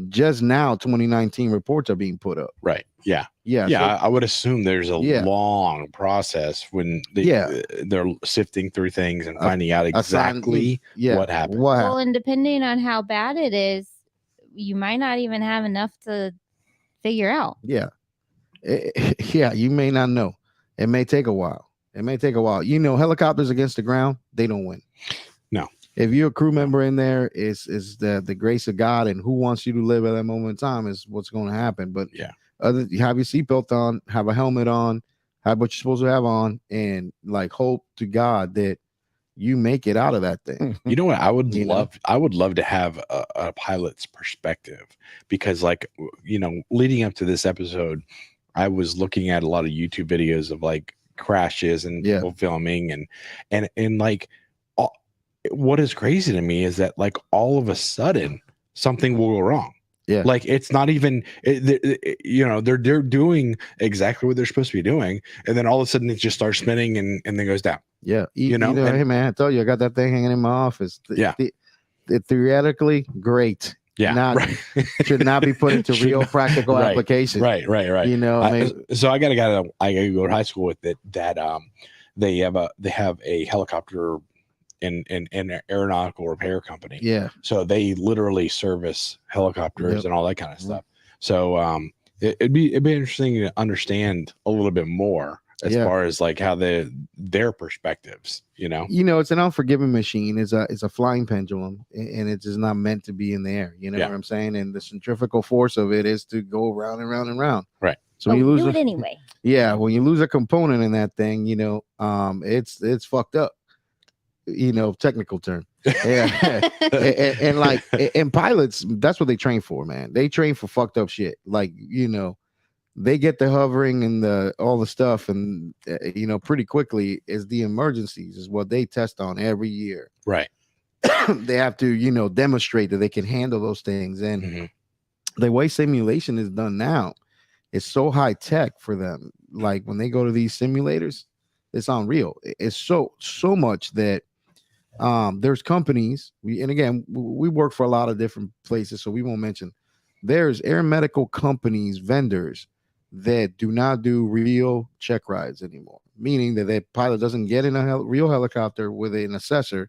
B: just now 2019 reports are being put up.
C: Right. Yeah.
B: Yeah.
C: Yeah.
B: so-
C: I would assume there's a
B: Yeah.
C: long process when
B: Yeah.
C: they're sifting through things and finding out
B: assign-
C: exactly
B: yeah.
C: what happened.
B: What
F: Well,
B: happened?
F: and depending on how bad it is, you might not even have enough to figure out.
B: Yeah. Yeah, you may not know. It may take a while. You know, helicopters against the ground, they don't win.
C: No.
B: If you're a crew member in there, is the grace of God and who wants you to live at that moment in time is what's going to happen. But
C: Yeah.
B: you have your seatbelt on, have a helmet on, have what you're supposed to have on, and like hope to God that you make it out of that thing.
C: You know what? I would
B: You know?
C: love. I would love to have a pilot's perspective because, like, you know, leading up to this episode, I was looking at a lot of YouTube videos of like crashes and
B: Yeah.
C: people filming and like, what is crazy to me is that like all of a sudden something will go wrong.
B: Yeah.
C: Like it's not even, you know, they're doing exactly what they're supposed to be doing, and then all of a sudden it just starts spinning and then goes down.
B: Yeah.
C: You know, and-
B: hey man, I told you I got that thing hanging in my office.
C: Yeah.
B: Theoretically, great.
C: Yeah,
B: Not
C: right.
B: should not be put into
C: Should
B: real
C: not-
B: practical
C: right,
B: application.
C: Right.
B: You know, I mean,
C: So I got a guy that I go to high school with that they have a helicopter in an aeronautical repair company.
B: yeah.
C: So they literally service helicopters
B: Yep.
C: and all that kind of stuff. So it'd be interesting to understand a little bit more as
B: Yeah.
C: far as like how their perspectives, you know.
B: You know, it's an unforgiving machine. It's a flying pendulum, and it's just not meant to be in the air. You know
C: Yeah.
B: what I'm saying? And the centrifugal force of it is to go round and round and round.
C: Right.
B: So
F: But
B: when you
F: we
B: lose
F: do
B: a,
F: it anyway.
B: yeah, when you lose a component in that thing, you know, it's fucked up. You know, technical term. Yeah. and like and pilots, that's what they train for, man. They train for fucked up shit. Like, you know, they get the hovering and the all the stuff, and you know, pretty quickly is the emergencies is what they test on every year.
C: Right.
B: They have to, you know, demonstrate that they can handle those things. And
C: Mhm.
B: the way simulation is done now, it's so high tech for them. Like when they go to these simulators, it's unreal. It's so much that there's companies, and again, we work for a lot of different places, so we won't mention. There's air medical companies, vendors that do not do real check rides anymore, meaning that the pilot doesn't get in a real helicopter with an assessor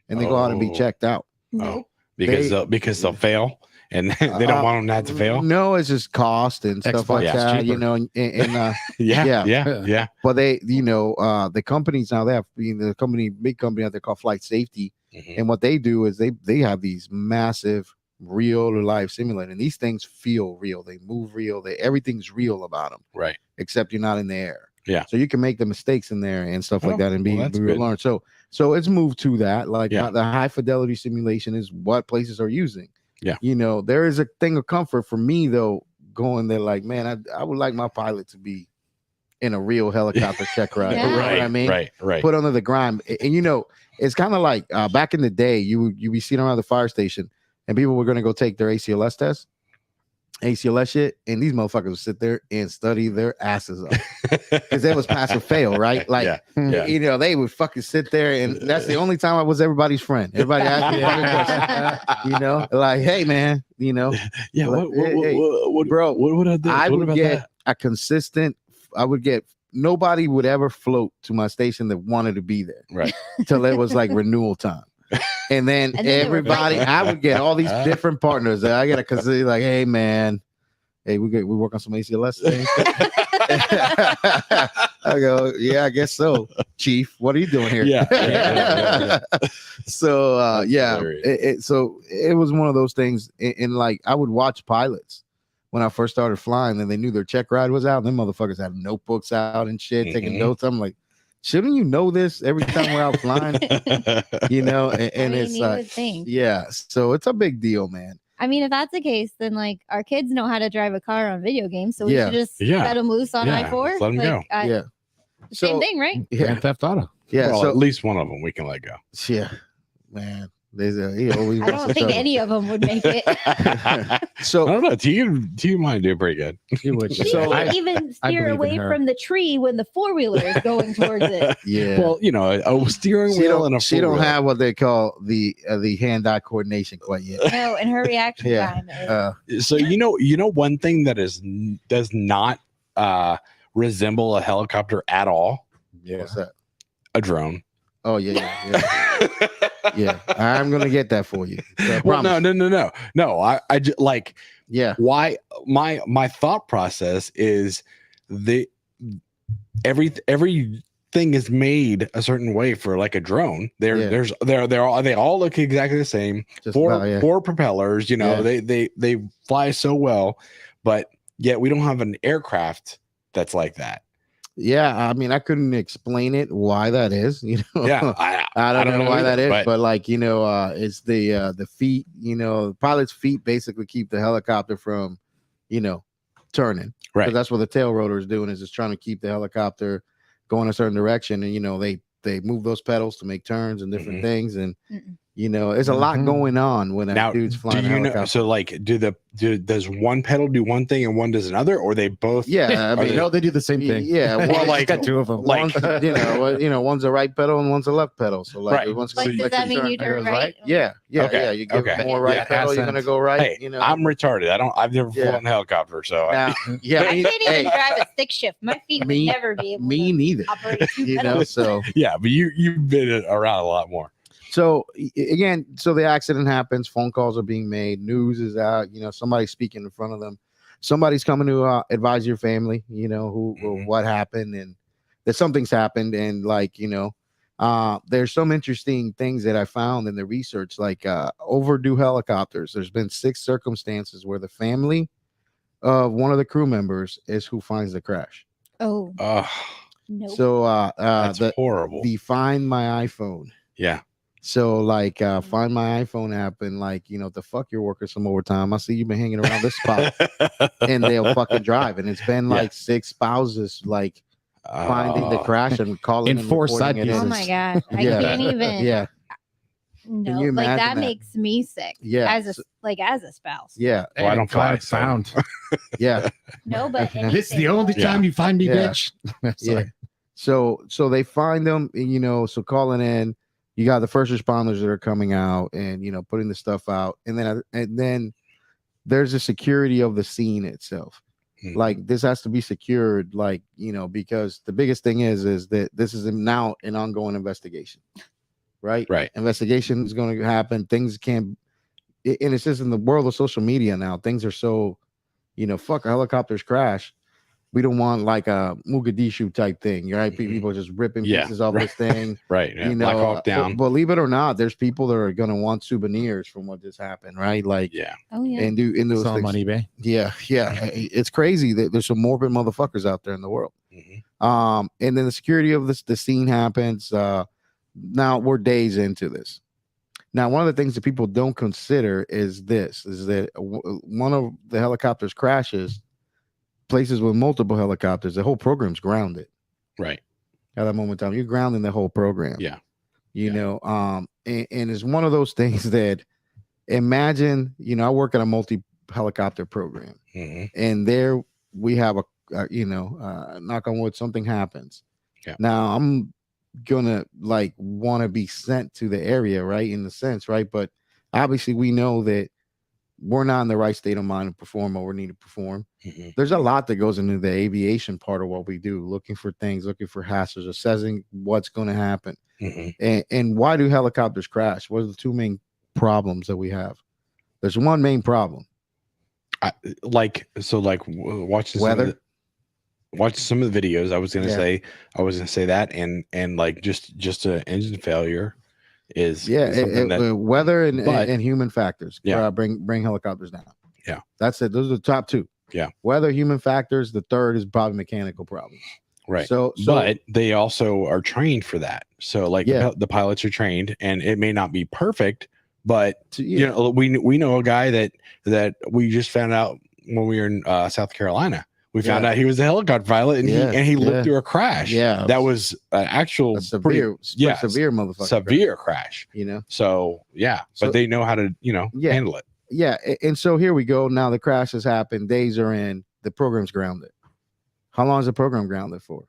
B: and they go out and be
C: Oh.
B: checked out.
F: Nope.
C: Because
B: They-
C: they'll fail, and they don't want them to have to fail.
B: No, it's just cost and stuff
A: Xbox
B: like
A: is
B: that,
A: cheaper.
B: you know, and
C: Yeah,
B: Yeah.
C: yeah.
B: but they, you know, the companies now, they have, you know, big company out there called Flight Safety.
C: Mhm.
B: And what they do is they have these massive real life simulator, and these things feel real. They move real. Everything's real about them,
C: Right.
B: except you're not in the air.
C: Yeah.
B: So you can make the mistakes in there and stuff
C: Oh,
B: like that, and
C: well,
B: be
C: that's
B: real
C: good.
B: learn. So it's moved to that. Like
C: Yeah.
B: the high fidelity simulation is what places are using.
C: Yeah.
B: You know, there is a thing of comfort for me though, going there. Like, man, I would like my pilot to be in a real helicopter check ride.
F: Yeah.
B: You know what
C: Right.
B: I mean?
C: Right.
B: Put under the grind. And you know, it's kind of like back in the day, you be sitting around the fire station and people were going to go take their ACLS test, ACLS shit, and these motherfuckers would sit there and study their asses off because that was pass or fail, right? Like,
C: Yeah. Yeah.
B: you know, they would fucking sit there, and that's the only time I was everybody's friend. Everybody asked me fucking questions, you know, like, hey man, you know,
C: Yeah.
B: Like, hey, bro,
C: what I did?
B: I
C: what
B: would
C: about
B: get
C: that?
B: a consistent. I would get. Nobody would ever float to my station that wanted to be there,
C: Right.
B: till it was like renewal time. And then,
F: And then they were
B: everybody,
F: fighting.
B: I would get all these different partners. I got to consider, like, hey man, hey, we work on some ACLS things. I go, yeah, I guess so, Chief. What are you doing here?
C: Yeah.
B: So
C: That's
B: yeah,
C: hilarious.
B: so it was one of those things, and like I would watch pilots when I first started flying, and they knew their check ride was out, and them motherfuckers had notebooks out and shit, taking
C: Mhm.
B: notes. I'm like, shouldn't you know this every time we're out flying? You know, and it's
F: you
B: like,
F: would think.
B: yeah, so it's a big deal, man.
F: I mean, if that's the case, then like our kids know how to drive a car on video games, so we
B: Yeah.
F: should just
C: Yeah.
F: let them loose on
C: Yeah,
F: I-4.
C: let's let 'em go.
B: Yeah,
F: Same
B: So-
F: thing, right?
B: yeah,
A: Grand Theft Auto.
B: yeah.
C: Well,
B: So
C: at least one of them we can let go.
B: yeah, man. There's he always
F: I
B: wants
F: don't
B: to
F: think
B: trouble.
F: any of them would make it.
C: I
B: So
C: don't know. You might do pretty good.
A: You would.
F: She
B: So-
F: can even
A: I
F: steer
A: believe in
F: away
A: her.
F: from the tree when the four-wheeler is going towards it.
B: yeah,
C: Well, you know, a steering
B: she
C: wheel and a
B: don't
C: four-wheel.
B: have what they call the hand-eye coordination quite yet.
F: No, and her reaction
B: Yeah.
F: time is
C: So you know one thing that does not resemble a helicopter at all.
B: What's that?
C: A drone.
B: Oh yeah. I'm gonna get that for you. So I
C: Well,
B: promise.
C: no. I just like
B: Yeah,
C: why my thought process is everything is made a certain way for like a drone.
B: Yeah.
C: They all look exactly the same.
B: just
C: Four
B: about, yeah.
C: four propellers. You know,
B: Yeah.
C: they fly so well, but yet we don't have an aircraft that's like that.
B: Yeah, I mean, I couldn't explain it why that is. You know,
C: Yeah,
B: I don't know why
C: either,
B: that is,
C: but-
B: but like, you know, it's the feet. You know, the pilot's feet basically keep the helicopter from, you know, turning.
C: Right.
B: Because that's what the tail rotor is doing, is just trying to keep the helicopter going a certain direction, and you know they move those pedals to make turns and different
C: Mhm.
B: things, and
F: Mm-mm.
B: there's a lot
A: Mhm.
B: going on when a
C: Now,
B: dude's
C: do
B: flying a
C: you know?
B: helicopter.
C: So, like, does one pedal do one thing and one does another, or they both?
B: Yeah, I
C: Are
B: mean,
C: they-
A: No, they do the same thing.
B: Yeah,
C: Well,
B: well,
C: like-
A: got two of them.
C: like-
B: one's one's a right pedal and one's a left pedal. So like,
C: Right.
B: one's
C: So
F: Like,
B: gonna
F: does
B: click
F: that
B: and
F: mean
B: turn.
F: you
A: It
F: turn
A: goes
F: right?
A: right?
B: Yeah,
C: Okay,
B: yeah. You give
C: okay.
B: more right
A: Yeah,
B: pedal, you're
A: ascent.
B: gonna go right.
C: Hey, I'm retarded. I've never
B: Yeah.
C: flown a helicopter, so
B: Now, yeah,
F: I
B: me,
F: can't even
B: hey,
F: drive a stick shift. My feet
B: Me-
F: would never be able
B: me
F: to
B: neither.
F: operate two
B: You know,
F: pedals.
B: so
C: yeah. But you've been around a lot more.
B: again, so the accident happens, phone calls are being made, news is out, somebody's speaking in front of them, somebody's coming to advise your family, who
C: Mhm.
B: what happened, and that something's happened, and there's some interesting things that I found in the research, like overdue helicopters. There's been 6 circumstances where the family of one of the crew members is who finds the crash.
F: Oh,
C: Oh,
F: no.
B: So
C: that's
B: the
C: horrible.
B: Find My iPhone.
C: Yeah.
B: So Find My iPhone app, and the fuck, you're working some overtime. I see you've been hanging around this spot, and they'll fucking drive. And it's been
C: Yeah.
B: like 6 spouses finding the crash and calling
A: And
B: and
A: 4
B: reporting
A: side
B: it in.
F: Oh
A: pieces.
F: my god, I
B: Yeah.
F: can't even.
B: Yeah,
F: No,
B: you
F: like
B: imagine
F: that
B: that?
F: makes me sick.
B: Yeah.
F: as a spouse.
B: yeah,
C: Well, I don't fly,
A: Glad
C: so-
A: found.
B: yeah,
F: No, but
A: This is the
F: anything
A: only
F: else.
C: Yeah.
A: time you find me,
B: Yeah.
A: bitch.
B: yeah. So they find them, so calling in, you got the first responders that are coming out and putting the stuff out, and then there's the security of the scene itself.
C: Mhm.
B: Like, this has to be secured, because the biggest thing is that this is now an ongoing investigation, right?
C: Right.
B: Investigation is going to happen. Things can't, and it's just in the world of social media now. Things are so, fuck, a helicopter's crash. We don't want like a Mogadishu type thing, right?
C: Mhm.
B: People just ripping
C: Yeah,
B: pieces off
C: right.
B: this thing.
C: Right. Yeah. Black Hawk Down.
B: Believe it or not, there's people that are gonna want souvenirs from what just happened, right? Like,
C: Yeah.
F: Oh yeah.
B: and do in those
A: Saw them on
B: things.
A: eBay.
B: Yeah, it's crazy that there's some morbid motherfuckers out there in the world.
C: Mhm.
B: And then the security of the scene happens. Now we're days into this. Now, one of the things that people don't consider is that one of the helicopters crashes. Places with multiple helicopters, the whole program's grounded
C: Right.
B: at that moment in time. You're grounding the whole program.
C: Yeah.
B: And it's one of those things that, imagine, I work at a multi helicopter program,
C: Mhm.
B: and there we have a knock on wood, something happens.
C: Yeah.
B: Now I'm gonna want to be sent to the area, right? In the sense, right? But obviously we know that we're not in the right state of mind to perform what we need to perform.
C: Mhm.
B: There's a lot that goes into the aviation part of what we do, looking for things, looking for hazards, assessing what's going to happen.
C: Mhm.
B: And why do helicopters crash? What are the 2 main problems that we have? There's one main problem.
C: Watch
B: Weather.
C: Watch some of the videos. I was gonna
B: Yeah.
C: say that, and like just an engine failure is something that
B: Weather
C: but-
B: and human factors.
C: Yeah.
B: Bring helicopters down.
C: Yeah.
B: That's it. Those are the top 2.
C: Yeah.
B: Weather, human factors. The third is probably mechanical problems.
C: right.
B: So
C: But they also are trained for that. So like
B: Yeah.
C: the pilots are trained, and it may not be perfect, but
B: yeah.
C: we know a guy that we just found out when we were in South Carolina. We found
B: Yeah.
C: out he was a helicopter pilot, and
B: Yeah,
C: he lived
B: yeah.
C: through a crash.
B: Yeah.
C: That was an actual
B: a severe motherfucker.
C: severe crash. So yeah,
B: So-
C: but they know how to
B: Yeah.
C: handle it.
B: Yeah, and so here we go. Now the crash has happened. Days are in. The program's grounded. How long is the program grounded for?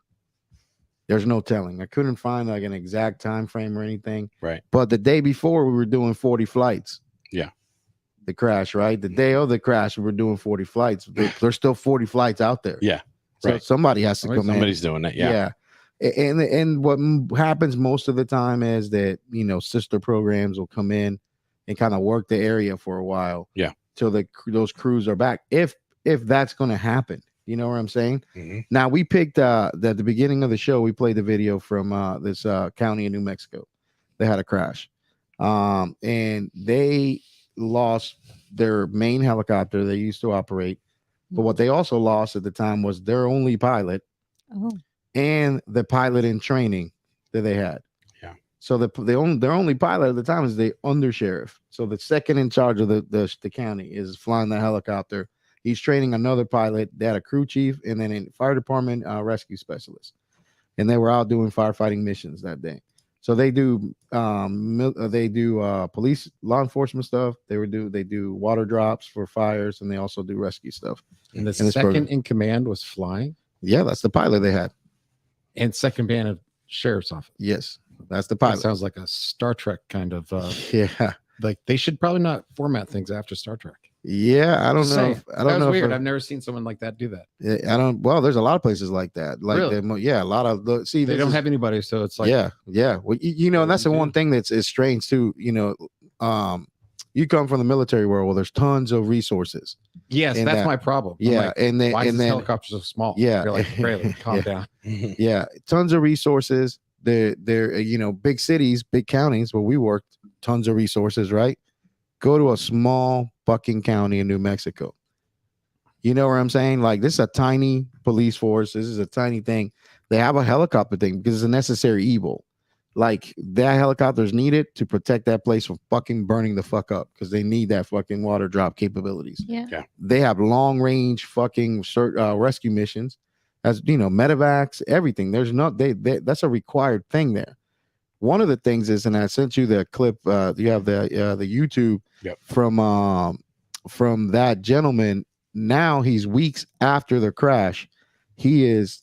B: There's no telling. I couldn't find like an exact time frame or anything.
C: Right.
B: But the day before, we were doing 40 flights.
C: Yeah.
B: The crash, right? The day of the crash, we were doing 40 flights. There's still 40 flights out there.
C: Yeah.
B: So
C: Right.
B: somebody has to come in.
C: Somebody's doing it. Yeah.
B: And what happens most of the time is that sister programs will come in and kind of work the area for a while.
C: Yeah.
B: Till those crews are back. If that's going to happen, you know what I'm saying?
C: Mhm.
B: Now we picked at the beginning of the show, we played the video from this county in New Mexico. They had a crash, and they lost their main helicopter they used to operate. But what they also lost at the time was their only pilot
F: Oh.
B: and the pilot in training that they had.
C: Yeah.
B: So their only pilot at the time is the undersheriff. So the second in charge of the county is flying the helicopter. He's training another pilot. They had a crew chief and then a fire department rescue specialist, and they were out doing firefighting missions that day. So they do police law enforcement stuff. They do water drops for fires, and they also do rescue stuff.
A: And the
B: this
A: second
B: program.
A: in command was flying,
B: Yeah, that's the pilot they had.
A: and second band of sheriff's office.
B: Yes, that's the
A: That
B: pilot.
A: sounds like a Star Trek kind of.
B: Yeah,
A: Like they should probably not format things after Star Trek.
B: yeah. I don't
A: Just
B: know.
A: saying.
B: I don't
A: That was
B: know.
A: weird.
B: If
A: I've never seen someone like that do that.
B: I don't. Well, there's a lot of places like that. Like
A: Really?
B: yeah, a lot of the. See,
A: They
B: this
A: don't
B: is-
A: have anybody, so it's like
B: yeah. Well, you know, and that's the one thing that's is strange too. You know, you come from the military world. Well, there's tons of resources.
A: yes,
B: And
A: that's
B: that-
A: my problem. I'm
B: Yeah,
A: like,
B: and then
A: why is
B: and
A: this
B: then
A: helicopter so small?
B: Yeah.
A: You're like, Braylon, calm
B: Yeah.
A: down.
B: yeah, tons of resources. They're you know, big cities, big counties where we worked, tons of resources, right? Go to a small fucking county in New Mexico. You know what I'm saying? Like, this is a tiny police force. This is a tiny thing. They have a helicopter thing because it's a necessary evil. Like, that helicopter is needed to protect that place from fucking burning the fuck up because they need that fucking water drop capabilities.
F: Yeah.
B: They have long range fucking rescue missions, as you know, medevacs, everything. There's no that's a required thing there. One of the things is, and I sent you the clip. You have the YouTube from that gentleman. Now he's weeks after the crash. He is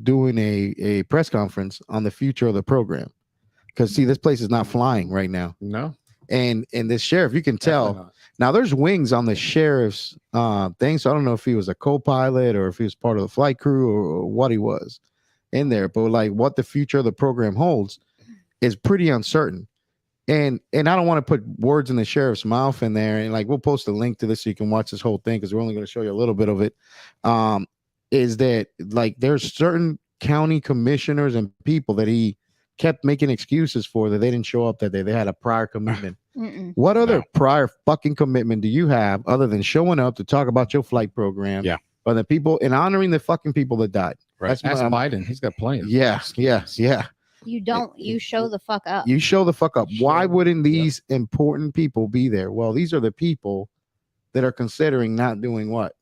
B: doing a press conference on the future of the program. Because see, this place is not flying right now.
A: No,
B: And this sheriff, you can tell.
A: definitely not.
B: Now there's wings on the sheriff's thing, so I don't know if he was a co-pilot or if he was part of the flight crew or what he was in there. But like, what the future of the program holds is pretty uncertain. And I don't want to put words in the sheriff's mouth in there. And like, we'll post a link to this so you can watch this whole thing because we're only going to show you a little bit of it. Is that like there's certain county commissioners and people that he kept making excuses for that they didn't show up that day. They had a prior commitment. What other prior fucking commitment do you have other than showing up to talk about your flight program?
C: Yeah.
B: Or the people and honoring the fucking people that died.
C: Right.
B: That's
A: Ask
B: my-
A: Biden. He's got plenty. Of
B: yeah.
F: You show the fuck up.
B: You show the fuck up. Why
A: Show-
B: wouldn't these important people be there? Well, these are the people that are considering not doing what?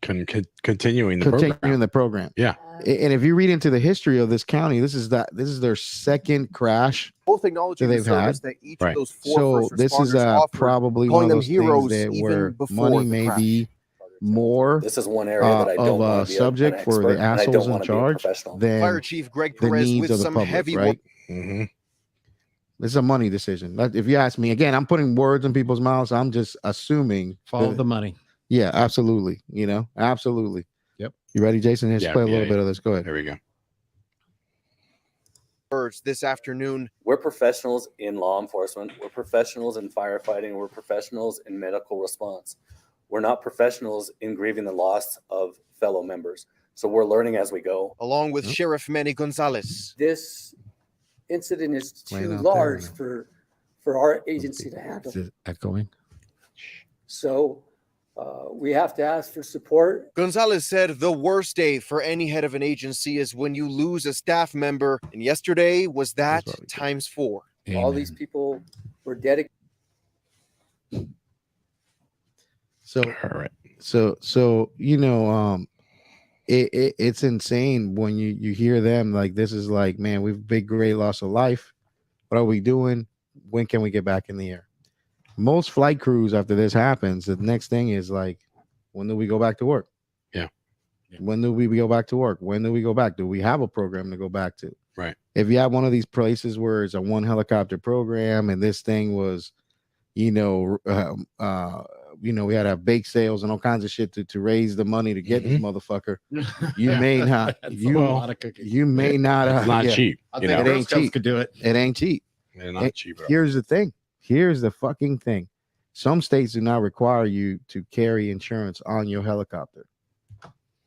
C: Continuing the
B: Continuing
C: program.
B: the program.
C: Yeah.
B: And if you read into the history of this county, this is their second crash.
G: Both acknowledging
B: that
G: the
B: they've
G: service
B: had.
G: that each
C: Right.
G: of those four
B: So
G: first
B: this is
G: responders offered,
B: probably
G: calling
B: one of
G: them
B: those
G: heroes
B: things that
G: even
B: where
G: before
B: money
G: the
B: may
G: crash.
B: be more
H: This is one area that I don't
B: of
H: want
B: a
H: to be
B: subject
H: an
B: for
H: expert,
B: the
H: and I
B: assholes
H: don't
B: in
H: want to be a
B: charge
H: professional.
B: than
G: Fire Chief Greg
B: the
G: Perez
B: needs
G: with
B: of the
G: some
B: public,
G: heavy
B: right?
C: Mhm.
B: It's a money decision. If you ask me, again, I'm putting words in people's mouths. I'm just assuming.
A: Follow
B: that-
A: the money.
B: Yeah, absolutely. You know, absolutely.
A: Yep.
B: You ready, Jason? Let's
C: Yeah,
B: play a
C: yeah,
B: little
C: yeah.
B: bit of this. Go ahead.
C: There we go.
G: words this afternoon.
H: We're professionals in law enforcement. We're professionals in firefighting. We're professionals in medical response. We're not professionals in grieving the loss of fellow members. So we're learning as we go.
G: Along with Sheriff Manny Gonzalez.
H: This incident is
B: Laying
H: too
B: out
H: large
B: there.
H: for our agency to handle.
A: Is it echoing?
H: So we have to ask for support.
G: Gonzalez said the worst day for any head of an agency is when you lose a staff member. And yesterday was that
B: That's what we do.
G: times 4.
H: All these
A: Amen.
H: people were dedicated.
B: So
C: All right.
B: so you know, it's insane when you hear them like this is like, man, we've big great loss of life. What are we doing? When can we get back in the air? Most flight crews after this happens, the next thing is like, when do we go back to work?
C: Yeah.
B: When do we go back to work? When do we go back? Do we have a program to go back to?
C: Right.
B: If you have one of these places where it's a one helicopter program and this thing was, we had to have bake sales and all kinds of shit to raise the money to get this motherfucker. You may not.
A: That's a
B: You
A: lot of cookies.
B: you may not.
C: It's not
B: yeah,
C: cheap.
A: I
C: You
A: think
C: know,
B: it
A: Girl
B: ain't
A: Scouts
B: cheap.
A: could do it.
B: It ain't cheap.
C: they're not cheap at all.
B: Here's the thing. Here's the fucking thing. Some states do not require you to carry insurance on your helicopter.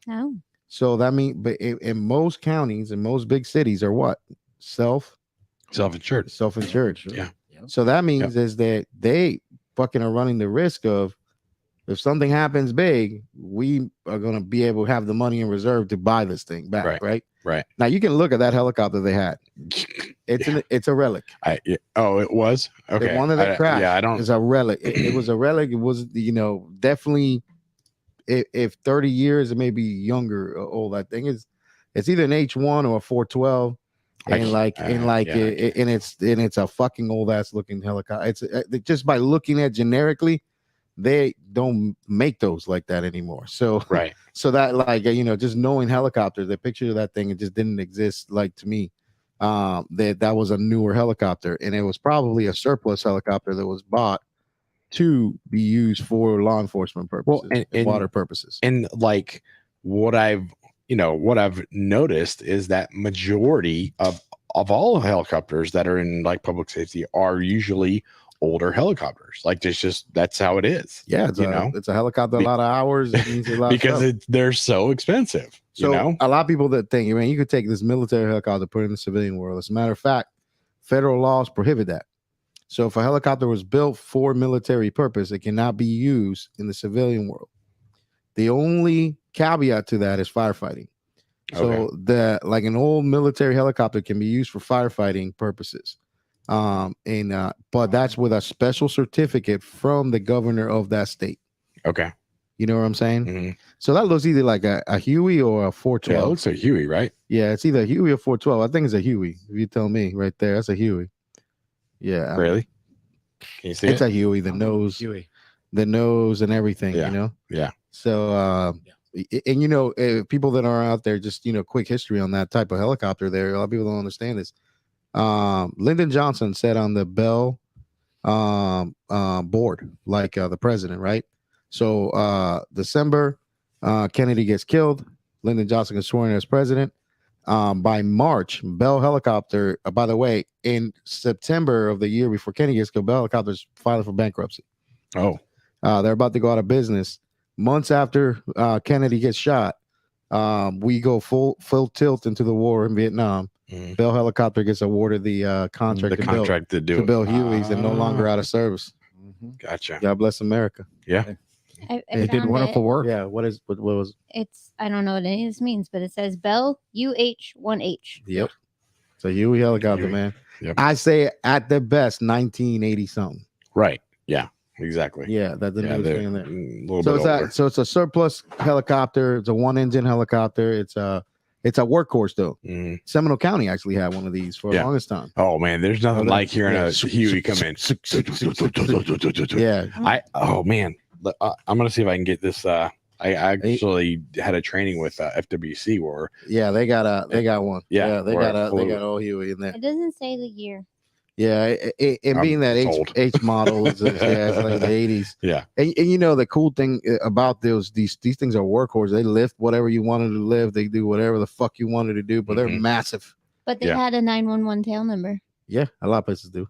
F: Oh,
B: So that means, but in most counties and most big cities are what?
C: Self-insured.
B: Self-insured.
C: Yeah.
B: So that means is that they fucking are running the risk of, if something happens big, we are going to be able to have the money in reserve to buy this thing back. Right.
C: Right.
B: Now you can look at that helicopter they had. It's a relic.
C: Oh, it was? Okay.
B: The one that crashed
C: Yeah, I don't.
B: is a relic. It was a relic. It was, definitely, if 30 years, it may be younger or old. I think it's either an H1 or a 412. and it's a fucking old ass looking helicopter. It's just by looking at generically, they don't make those like that anymore. So
C: right.
B: so that just knowing helicopters, the picture of that thing, it just didn't exist. Like to me, that was a newer helicopter, and it was probably a surplus helicopter that was bought to be used for law enforcement purposes and water purposes.
C: And like what I've noticed is that majority of all helicopters that are in like public safety are usually older helicopters. Like that's how it is.
B: Yeah, it's a helicopter, a lot of hours. It means a lot
C: because they're so expensive.
B: So a lot of people that think, man, you could take this military helicopter, put it in the civilian world. As a matter of fact, federal laws prohibit that. So if a helicopter was built for military purpose, it cannot be used in the civilian world. The only caveat to that is firefighting. So like an old military helicopter can be used for firefighting purposes. But that's with a special certificate from the governor of that state.
C: Okay.
B: You know what I'm saying? So that looks either like a Huey or a 412.
C: Yeah, it looks like Huey, right?
B: Yeah, it's either a Huey or 412. I think it's a Huey. If you tell me right there, that's a Huey. Yeah.
C: Really? Can you see
B: it's
C: it?
B: a Huey, the nose and everything,
C: Yeah.
B: you know?
C: Yeah.
B: So, people that are out there, just, quick history on that type of helicopter there. A lot of people don't understand this. Lyndon Johnson sat on the Bell board, like the president, right? So, December, Kennedy gets killed. Lyndon Johnson gets sworn in as president. By March, Bell Helicopter, by the way, in September of the year before Kennedy gets killed, Bell Helicopter's filing for bankruptcy.
C: Oh.
B: They're about to go out of business. Months after Kennedy gets shot, we go full tilt into the war in Vietnam. Bell Helicopter gets awarded the contract
C: to
B: build Hueys and no longer out of service.
C: Gotcha.
B: God bless America.
C: Yeah.
F: I
A: They did wonderful work.
B: Yeah. What was
F: It's I don't know what any of this means, but it says Bell UH-1H.
B: Yep. It's a Huey helicopter,
C: Huey.
B: man.
C: Yep.
B: I say at the best 1980 something.
C: Right. Yeah. Exactly.
B: Yeah, that's the
C: Yeah,
B: newest
C: they're
B: thing in there.
C: a little
B: So
C: bit
B: it's
C: older.
B: it's a surplus helicopter. It's a one engine helicopter. It's a workhorse though. Seminole County actually had one of these for the longest time.
C: Oh man, there's nothing like hearing a Huey come in.
B: Yeah.
C: Oh man, I'm gonna see if I can get this. I actually had a training with FWC where
B: they got one.
C: Yeah,
B: they
C: where
B: got
C: I flew.
B: old Huey in there.
F: It doesn't say the year.
B: Yeah, it being that
C: it's old.
B: H model, it's like the 80s.
C: Yeah,
B: and the cool thing about these things are workhorses. They lift whatever you wanted to lift. They do whatever the fuck you wanted to do, but they're massive.
F: But they had a 911 tail number.
B: Yeah, a lot of places do.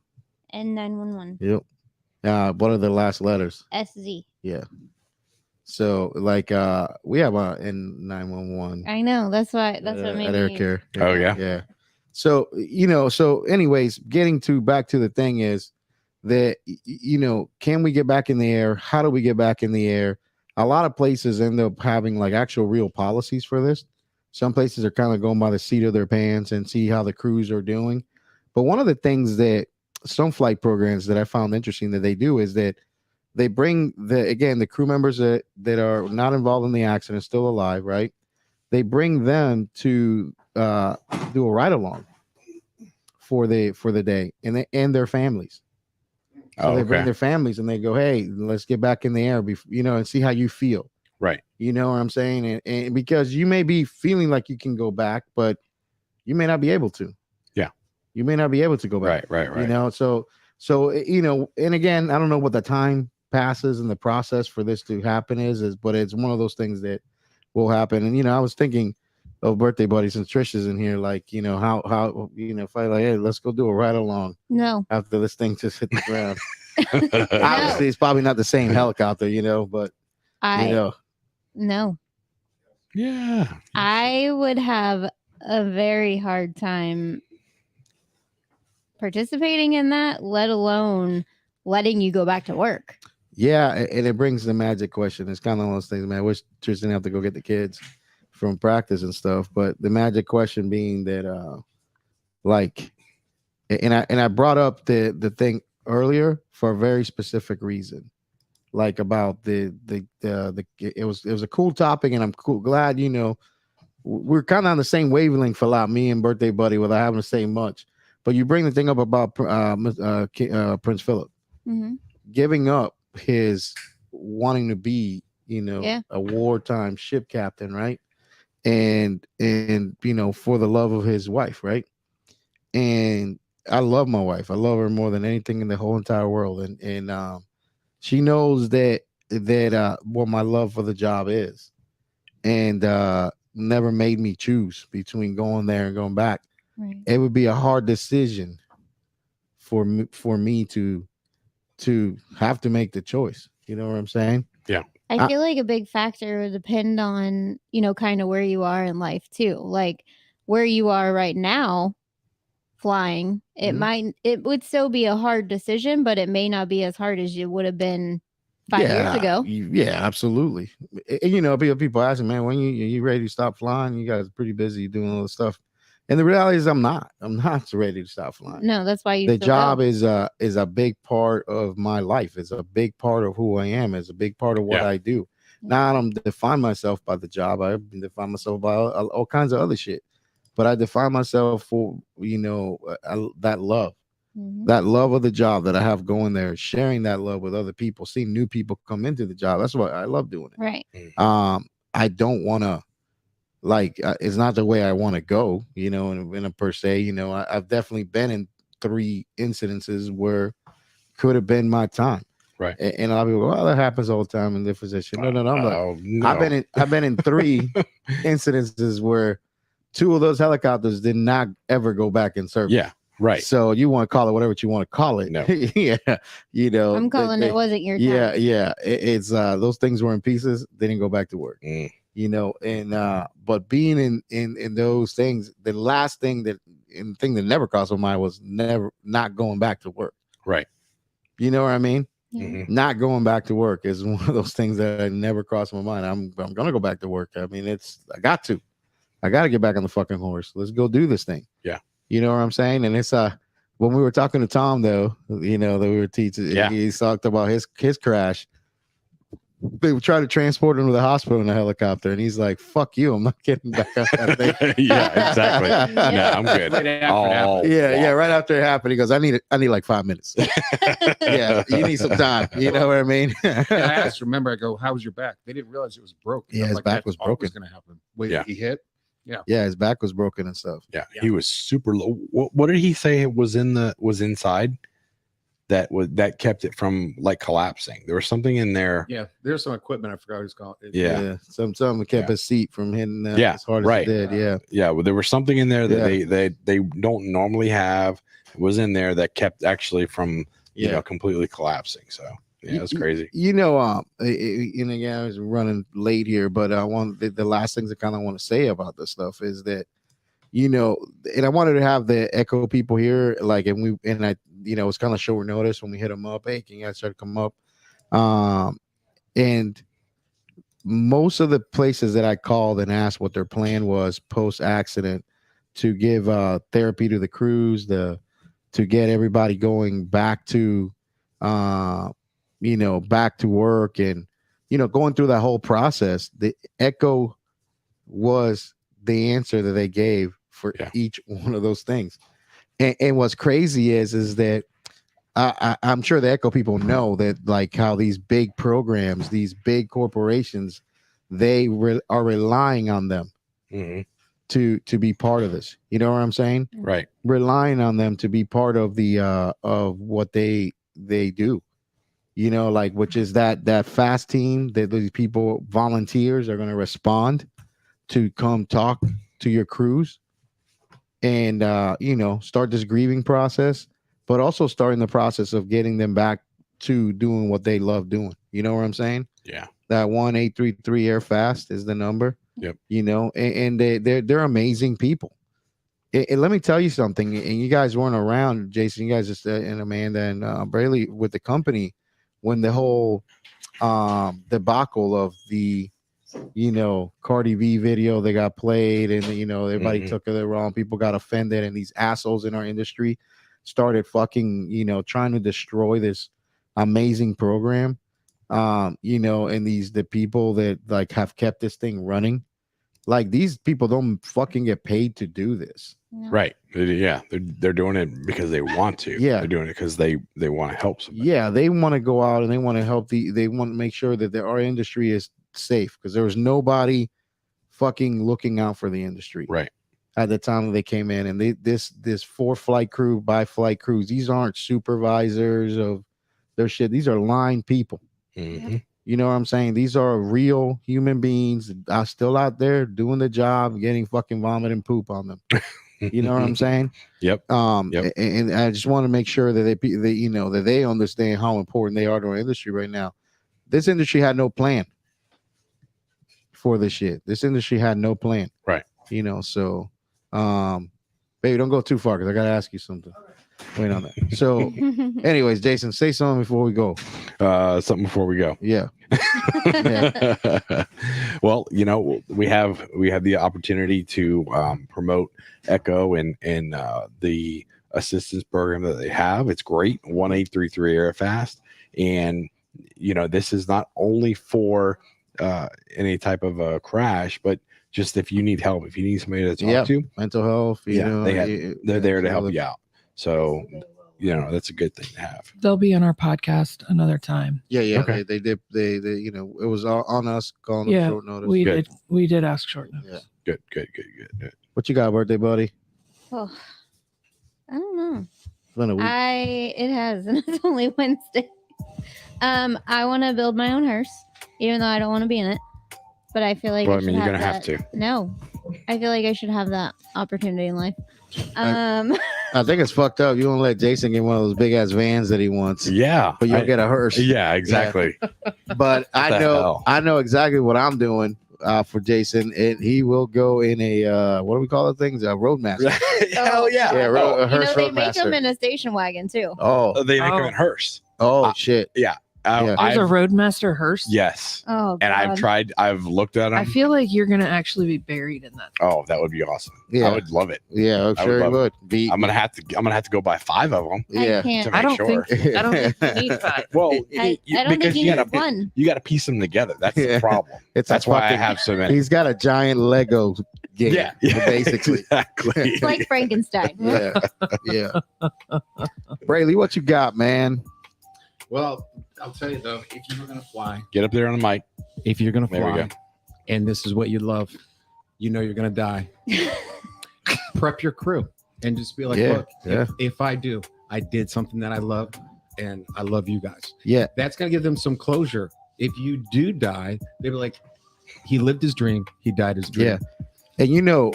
F: And 911.
B: Yep. What are the last letters?
F: SZ.
B: Yeah. So like we have a N911.
F: I know. That's what made
B: at
F: me.
B: Air Care.
C: Oh yeah.
B: Yeah. So anyways, getting back to the thing is that can we get back in the air? How do we get back in the air? A lot of places end up having like actual real policies for this. Some places are kind of going by the seat of their pants and see how the crews are doing. But one of the things that some flight programs that I found interesting that they do is that they bring the crew members that are not involved in the accident, still alive, right? They bring them to do a ride along for the day and their families. So they bring their families and they go, hey, let's get back in the air, and see how you feel.
C: Right.
B: You know what I'm saying? And because you may be feeling like you can go back, but you may not be able to.
C: Yeah.
B: You may not be able to go back.
C: Right.
B: So and again, I don't know what the time passes and the process for this to happen but it's one of those things that will happen. And I was thinking of birthday buddy since Trish is in here, like how if I like, hey, let's go do a ride along.
F: No.
B: After this thing just hit the ground. Obviously, it's probably not the same helicopter, but
F: no.
C: Yeah.
F: I would have a very hard time participating in that, let alone letting you go back to work.
B: Yeah, and it brings the magic question. It's kind of one of those things, man. I wish Trish didn't have to go get the kids from practice and stuff. But the magic question being that, I brought up the thing earlier for a very specific reason, like about it was a cool topic, and I'm glad we're kind of on the same wavelength for a lot, me and birthday buddy, without having to say much. But you bring the thing up about Prince Philip
F: Mhm.
B: giving up his wanting to be,
F: Yeah.
B: a wartime ship captain, right? And for the love of his wife, right? And I love my wife. I love her more than anything in the whole entire world. And she knows that what my love for the job is, and never made me choose between going there and going back.
F: Right.
B: It would be a hard decision for me to have to make the choice. You know what I'm saying?
F: I feel like a big factor would depend on, kind of where you are in life too. Like where you are right now flying, it would still be a hard decision, but it may not be as hard as it would have been 5 years ago.
B: Yeah, absolutely. People asking, man, when you ready to stop flying? You guys are pretty busy doing all this stuff. And the reality is I'm not ready to stop flying.
F: No, that's why you
B: The
F: still
B: job
F: go.
B: is a big part of my life. It's a big part of who I am. It's a big part of what I do. Now I don't define myself by the job. I define myself by all kinds of other shit. But I define myself for that love.
F: Mhm.
B: That love of the job that I have going there, sharing that love with other people, seeing new people come into the job. That's what I love doing it.
F: Right.
B: I don't want to it's not the way I want to go, in a per se. I've definitely been in 3 incidences where could have been my time.
C: Right.
B: And a lot of people go, well, that happens all the time in their position. No. I'm like,
C: No.
B: I've been in 3 incidences where 2 of those helicopters did not ever go back in service.
C: Yeah. Right.
B: So you want to call it whatever you want to call it.
C: No.
B: Yeah.
F: I'm calling it wasn't your time.
B: Yeah. It's those things were in pieces. They didn't go back to work. And but being in those things, the last thing that never crossed my mind was never not going back to work.
C: Right.
B: You know what I mean?
F: Yeah.
C: Mhm.
B: Not going back to work is one of those things that never crossed my mind. I'm gonna go back to work. I mean, I got to get back on the fucking horse. Let's go do this thing.
C: Yeah.
B: You know what I'm saying? And it's when we were talking to Tom though, that we were teaching, he talked about his crash. They would try to transport him to the hospital in a helicopter, and he's like, "Fuck you! I'm not getting back on that thing."
C: Yeah, exactly. Yeah, I'm good.
A: Right after it happened.
B: Yeah. Right after it happened, he goes, "I need like 5 minutes." Yeah, you need some time. You know what I mean?
A: And I asked, remember, I go, "How's your back?" They didn't realize it was broken.
B: Yeah,
A: I'm
B: his
A: like,
B: back
A: "That's
B: was
A: always
B: broken.
A: going to happen." Wait,
C: Yeah.
A: he hit.
B: Yeah, his back was broken and stuff.
C: Yeah, he was super low. What did he say was inside that kept it from like collapsing? There was something in there.
A: Yeah, there's some equipment. I forgot what it's called.
C: Yeah.
B: Something kept his seat from hitting as hard
C: right.
B: as it did. Yeah.
C: Yeah, well, there was something in there that they don't normally have. It was in there that kept actually from completely collapsing. So yeah, it's crazy.
B: And again, I was running late here, but the last things I kind of want to say about this stuff is that, and I wanted to have the Echo people here, like, it's kind of short notice when we hit them up. Hey, can you guys start to come up? And most of the places that I called and asked what their plan was post accident to give therapy to the crews, to get everybody going back to, back to work, and going through that whole process, the Echo was the answer that they gave for each one of those things. And what's crazy is that I'm sure the Echo people know that, like, how these big programs, these big corporations, they are relying on them to be part of this. You know what I'm saying?
C: Right.
B: Relying on them to be part of the of what they do. Like, which is that fast team that these people, volunteers, are going to respond to come talk to your crews and start this grieving process, but also starting the process of getting them back to doing what they love doing. You know what I'm saying?
C: Yeah.
B: That 1833 Air Fast is the number.
C: Yep.
B: And they're amazing people. And let me tell you something. And you guys weren't around, Jason. You guys just and Amanda and Braley with the company when the whole debacle of the Cardi B video that got played, and everybody took it wrong. People got offended, and these assholes in our industry started fucking trying to destroy this amazing program. And the people that like have kept this thing running, Like these people don't fucking get paid to do this.
C: Right. Yeah. They're doing it because they want to.
B: Yeah.
C: They're doing it because they want to help somebody.
B: Yeah, they want to go out and they want to help they want to make sure that our industry is safe because there was nobody fucking looking out for the industry.
C: Right.
B: At the time they came in, and this 4-flight crew by flight crews, these aren't supervisors of their shit. These are line people.
C: Mhm.
B: You know what I'm saying? These are real human beings are still out there doing the job, getting fucking vomit and poop on them. You know what I'm saying?
C: Yep. Yep.
B: And I just want to make sure that they you know that they understand how important they are to our industry right now. This industry had no plan for this shit. This industry had no plan.
C: Right.
B: You know, so baby, don't go too far because I gotta ask you something. Wait on that. So anyways, Jason, say something before we go.
C: Something before we go.
B: Yeah.
C: Well, you know, we have the opportunity to promote Echo and the assistance program that they have. It's great. 1-833 Air Fast, and you know, this is not only for any type of a crash, but just if you need help, if you need somebody to talk to,
B: mental health, you know,
C: they're there to help you out. So, you know, that's a good thing to have.
E: They'll be on our podcast another time.
B: Yeah.
C: Okay.
B: They did. They you know, it was on us calling them
E: Yeah,
B: short notice.
E: we did ask short notice.
B: Yeah.
C: Good.
B: What you got, birthday buddy?
F: Oh, I don't know.
B: It's been a week.
F: It has, and it's only Wednesday. I want to build my own hearse, even though I don't want to be in it. But I feel like
C: Well,
F: I
C: I
F: should
C: mean, you're
F: have
C: gonna have
F: that-
C: to.
F: No, I feel like I should have that opportunity in life.
B: I think it's fucked up. You won't let Jason get one of those big ass vans that he wants.
C: Yeah.
B: But you'll get a hearse.
C: Yeah, exactly.
B: But I
C: the hell?
B: know exactly what I'm doing for Jason. And he will go in a what do we call the things? A Roadmaster.
C: Hell yeah.
B: Yeah, a
F: you
B: hearse
F: know, they make them
B: Roadmaster.
F: in a station wagon too.
B: Oh,
C: They make them
E: Oh.
C: in hearse.
B: shit.
C: Yeah.
B: Yeah.
E: There's a
C: I've-
E: Roadmaster hearse.
C: yes.
F: Oh,
C: And
F: God.
C: I've looked at them.
E: I feel like you're gonna actually be buried in that.
C: Oh, that would be awesome.
B: Yeah.
C: I would love it.
B: Yeah, I'm
C: I
B: sure
C: would
B: he
C: love
B: would. Be
C: I'm gonna have to go buy 5 of them.
B: yeah.
F: I can't.
C: to make
E: I don't
C: sure.
E: think I don't think you need 5.
C: Well,
F: I don't think
C: because
F: you
C: you
F: need
C: gotta
F: one.
C: you gotta piece them together. That's
B: Yeah.
C: the problem.
B: It's
C: That's
B: a
C: why I
B: fucking-
C: have so many.
B: He's got a giant Lego game.
C: Yeah,
B: basically.
C: exactly.
F: It's like Frankenstein.
B: Yeah. Yeah. Brayley, what you got, man?
A: Well, I'll tell you though, if you were gonna fly,
C: Get up there on the mic.
A: if you're gonna
C: There we
A: fly,
C: go.
A: and this is what you love, you know you're gonna die. Prep your crew and just be like,
B: Yeah,
A: look,
B: yeah.
A: if I do, I did something that I love, and I love you guys.
B: Yeah.
A: That's gonna give them some closure. If you do die, they'll be like, he lived his dream, he died his dream.
B: Yeah. And you know,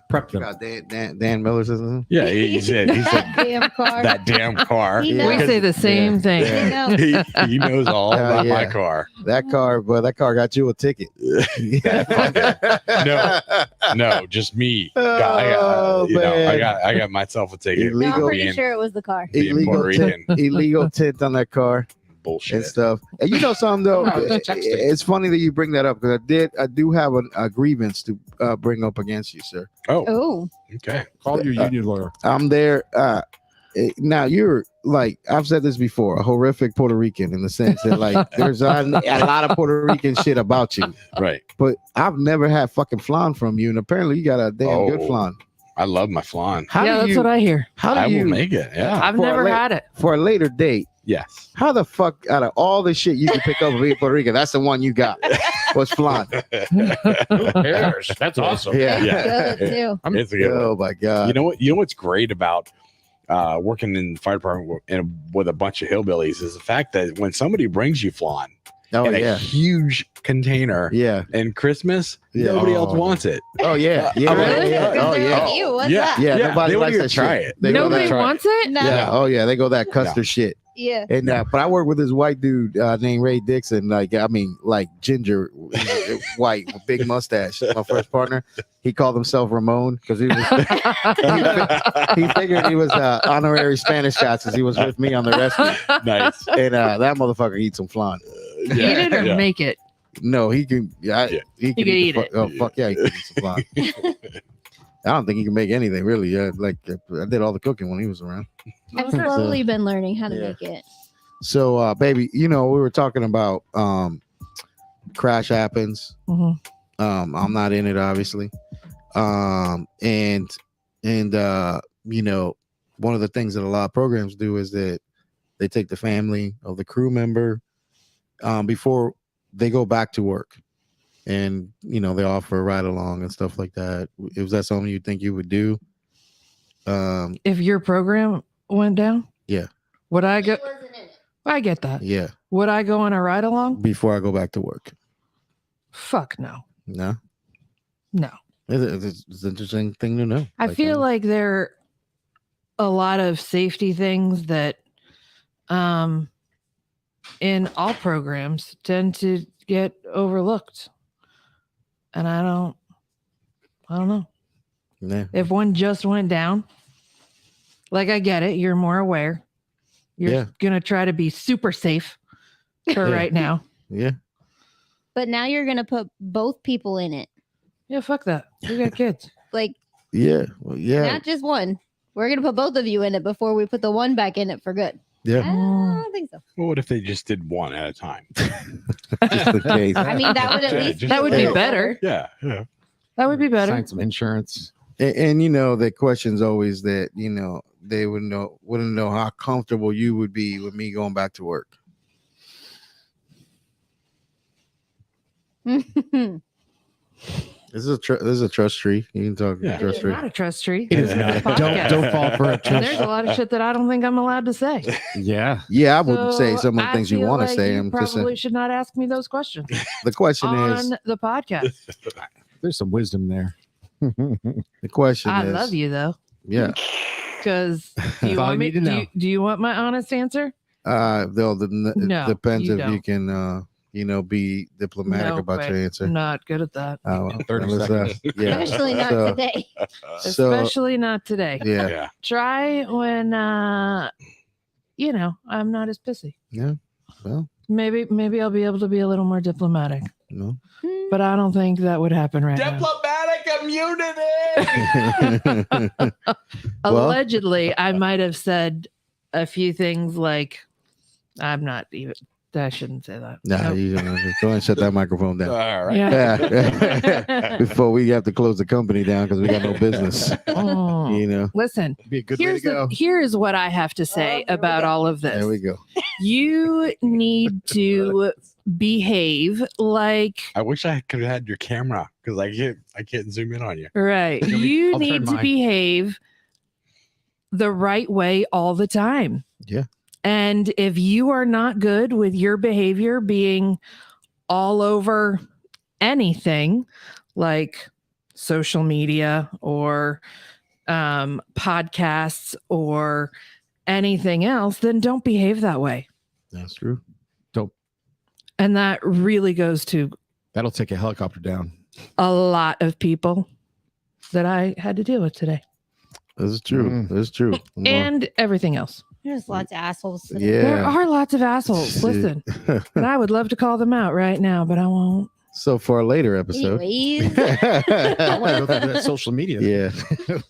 A: Prep them.
B: God, Dan Miller says something.
C: Yeah, he said
F: That damn car.
C: that damn car.
F: He
B: Yeah.
E: We
F: knows.
E: say the same thing.
F: I know.
C: he knows all about my
B: yeah.
C: car.
B: That car, but that car got you a ticket.
C: No, just me.
B: Oh,
C: I
B: man.
C: got myself a ticket.
F: No, I'm
B: Illegal
F: pretty
C: being-
F: sure it was the car.
C: being Puerto Rican.
B: illegal tint on that car
C: Bullshit.
B: and stuff. And you know something though,
A: No, just text it.
B: it's funny that you bring that up because I do have a grievance to bring up against you, sir.
C: Oh,
F: Oh,
C: okay.
A: Call your union lawyer.
B: I'm there. Now you're like I've said this before, a horrific Puerto Rican in the sense that like there's a lot of Puerto Rican shit about you,
C: Right.
B: but I've never had fucking flan from you, and apparently you got a damn good
C: Oh,
B: flan.
C: I love my flan.
B: How
E: Yeah,
B: do
E: that's
B: you?
E: what I hear.
B: How do
C: I
B: you?
C: will make it. Yeah.
E: I've
B: For a
E: never
B: late-
E: had it.
B: For a later date,
C: Yes.
B: how the fuck out of all the shit you can pick up in Puerto Rico, that's the one you got was flan.
A: That's awesome.
B: Yeah.
C: Yeah.
F: good too.
C: It's a good one.
B: Oh my god.
C: You know what's great about working in the fire department with a bunch of hillbillies is the fact that when somebody brings you flan
B: Oh
C: in a
B: yeah.
C: huge container
B: Yeah.
C: and Christmas,
B: Yeah.
C: nobody else
A: Oh.
C: wants it.
B: Oh yeah. Yeah.
E: Really?
B: Yeah. Oh yeah.
F: Ew, what's
C: yeah.
F: that?
B: Yeah.
C: Yeah,
B: Nobody
C: they wouldn't
B: likes
C: even
B: that
C: try
B: shit.
C: it.
B: They go
E: Nobody
B: that,
E: wants it.
F: No.
B: yeah. Oh yeah. They go that custard shit.
F: Yeah.
B: And but I work with this white dude named Ray Dixon. Like I mean, like ginger, white, with big mustache. My first partner. He called himself Ramon because he was. He figured he was honorary Spanish guy since he was with me on the rescue.
C: Nice.
B: And that motherfucker eats some flan.
E: Eat it or
C: yeah.
E: make it.
B: No, he can. Yeah,
C: Yeah.
B: he can
E: can eat
B: the
E: it.
B: Oh fuck yeah, he can eat some flan. I don't think he can make anything really. Yeah, like I did all the cooking when he was around.
F: I've slowly been learning how to
B: Yeah.
F: make it.
B: So, baby, you know we were talking about crash happens.
E: Mhm.
B: I'm not in it, obviously. And you know, one of the things that a lot of programs do is that they take the family of the crew member before they go back to work, and you know, they offer a ride along and stuff like that. Is that something you think you would do?
E: If your program went down,
B: Yeah.
E: Would I go?
F: Wasn't in it.
E: I get that.
B: Yeah,
E: Would I go on a ride along?
B: before I go back to work.
E: Fuck no.
B: No,
E: No.
B: it's an interesting thing to know.
E: I feel like there are a lot of safety things that in all programs tend to get overlooked. And I don't know.
B: Yeah.
E: If one just went down, like I get it, you're more aware. You're
B: Yeah.
E: gonna try to be super safe for
B: Yeah.
E: right now.
B: Yeah.
F: But now you're gonna put both people in it,
E: Yeah, fuck that. We got kids.
F: like
B: Yeah. Well, yeah.
F: not just one. We're gonna put both of you in it before we put the one back in it for good. I
B: Yeah.
F: don't think so.
C: Well, what if they just did one at a time?
B: Just in case.
F: I mean, that would at
C: Yeah,
F: least
C: just-
E: That would
F: a
E: be
F: little
E: better.
C: Yeah, yeah.
E: That would be better.
A: Sign some insurance.
B: And you know, the question's always that, you know, they wouldn't know how comfortable you would be with me going back to work. This is a trust tree. You can talk
C: Yeah.
B: trust
E: It's
B: tree.
E: not a trust tree.
A: It is
E: It's a
A: not.
E: podcast.
A: Don't fall for a
E: And
A: trust.
E: there's a lot of shit that I don't think I'm allowed to say.
A: Yeah.
B: Yeah, I wouldn't say
E: So
B: some of the
E: I
B: things you
E: feel
B: want to
E: like
B: say.
E: You
B: I'm just
E: probably
B: saying.
E: should not ask me those questions
B: The question is
E: on the podcast.
A: There's some wisdom there.
B: the question
E: I
B: is
E: love you though,
B: Yeah.
E: because do you
A: That's all
E: want
A: I
E: me?
A: need to know.
E: Do you want my honest answer?
B: It
E: No,
B: depends
E: you
B: if you
E: don't.
B: can you know, be diplomatic
E: No,
B: about
E: wait.
B: your answer.
E: I'm not good at that.
B: Oh, well,
A: 30
B: let's,
A: seconds.
B: yeah.
F: Especially not
B: So,
F: today.
B: So
E: Especially not today.
B: yeah.
C: Yeah.
E: Try when you know, I'm not as pissy.
B: Yeah. Well,
E: Maybe I'll be able to be a little more diplomatic.
B: no.
E: But I don't think that would happen right now.
C: Diplomatic immunity.
B: Well-
E: Allegedly, I might have said a few things like, I'm not even, I shouldn't say that.
B: Nah,
E: Nope.
B: you don't go ahead and shut that microphone down.
C: All right.
B: Yeah. Before we have to close the company down because we got no business.
E: Oh.
B: You know.
E: Listen,
A: Be a good way to go.
E: here is what I have to say about all of this.
B: There we go.
E: You need to behave like
C: I wish I could have had your camera because I can't zoom in on you.
E: right.
A: me?
E: You
A: I'll turn
E: need to
A: mine.
E: behave the right way all the time.
B: Yeah.
E: And if you are not good with your behavior being all over anything like social media or podcasts or anything else, then don't behave that way.
B: That's true.
E: And that really goes to
A: That'll take a helicopter down.
E: a lot of people that I had to deal with today
B: This is true.
A: Mm.
B: That's true.
E: and everything else.
F: There's lots of assholes. Today.
E: There
B: Yeah.
E: are lots of assholes. Listen, and I would love to call them out right now, but I won't.
B: So for a later episode.
F: Anyways,
A: I want to go through that social media.
B: Yeah.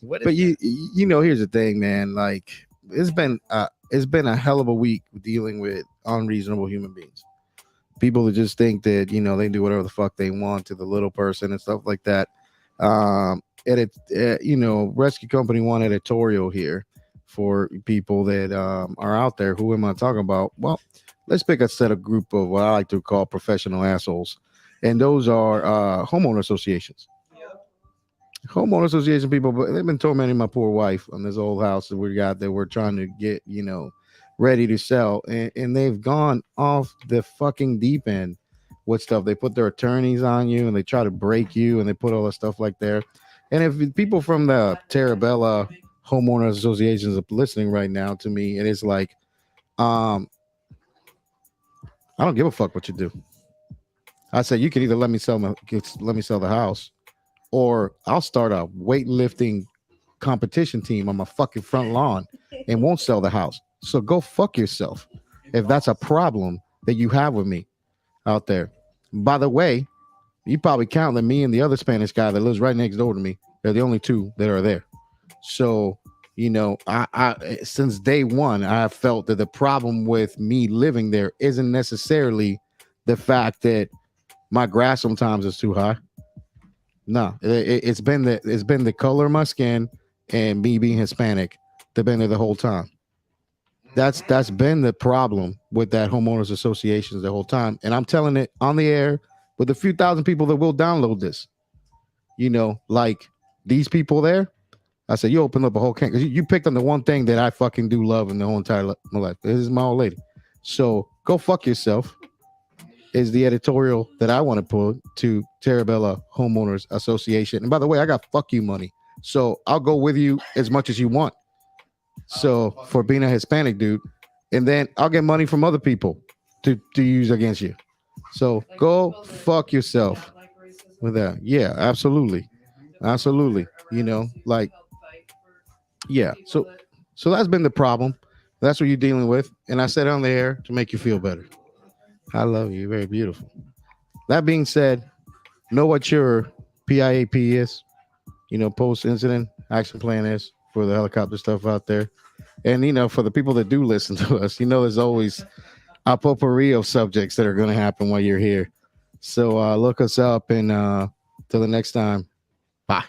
A: What is
B: But you know, here's the thing, man. Like it's been a hell of a week dealing with unreasonable human beings. People that just think that, you know, they do whatever the fuck they want to the little person and stuff like that. You know, Rescue Company One editorial here for people that are out there. Who am I talking about? Well, let's pick a set of group of what I like to call professional assholes. And those are homeowner associations. Homeowner association people, but they've been tormenting my poor wife on this old house that we got that we're trying to get, you know, ready to sell. And they've gone off the fucking deep end with stuff. They put their attorneys on you and they try to break you and they put all that stuff like there. And if people from the Terabella homeowners associations are listening right now to me, and it's like, I don't give a fuck what you do. I said, you can either let me sell the house, or I'll start a weightlifting competition team on my fucking front lawn and won't sell the house. So go fuck yourself if that's a problem that you have with me out there. By the way, you probably count that me and the other Spanish guy that lives right next door to me, they're the only two that are there. So, you know, I since day one, I have felt that the problem with me living there isn't necessarily the fact that my grass sometimes is too high. No, it's been the color of my skin and me being Hispanic. They've been there the whole time. That's been the problem with that homeowners associations the whole time. And I'm telling it on the air with a few thousand people that will download this. You know, like these people there. I said, you open up a whole can because you picked on the one thing that I fucking do love in the whole entire my life. This is my old lady. So go fuck yourself is the editorial that I want to put to Terabella Homeowners Association. And by the way, I got fuck you money. So I'll go with you as much as you want. So for being a Hispanic dude, and then I'll get money from other people to use against you. So go fuck yourself with that. Yeah, absolutely. Absolutely. You know, like, yeah. So that's been the problem. That's what you're dealing with. And I said it on the air to make you feel better. I love you. You're very beautiful. That being said, know what your PIAP is, you know, post incident action plan is for the helicopter stuff out there. And, you know, for the people that do listen to us, you know, there's always a potpourri of subjects that are going to happen while you're here. So look us up and till the next time. Bye.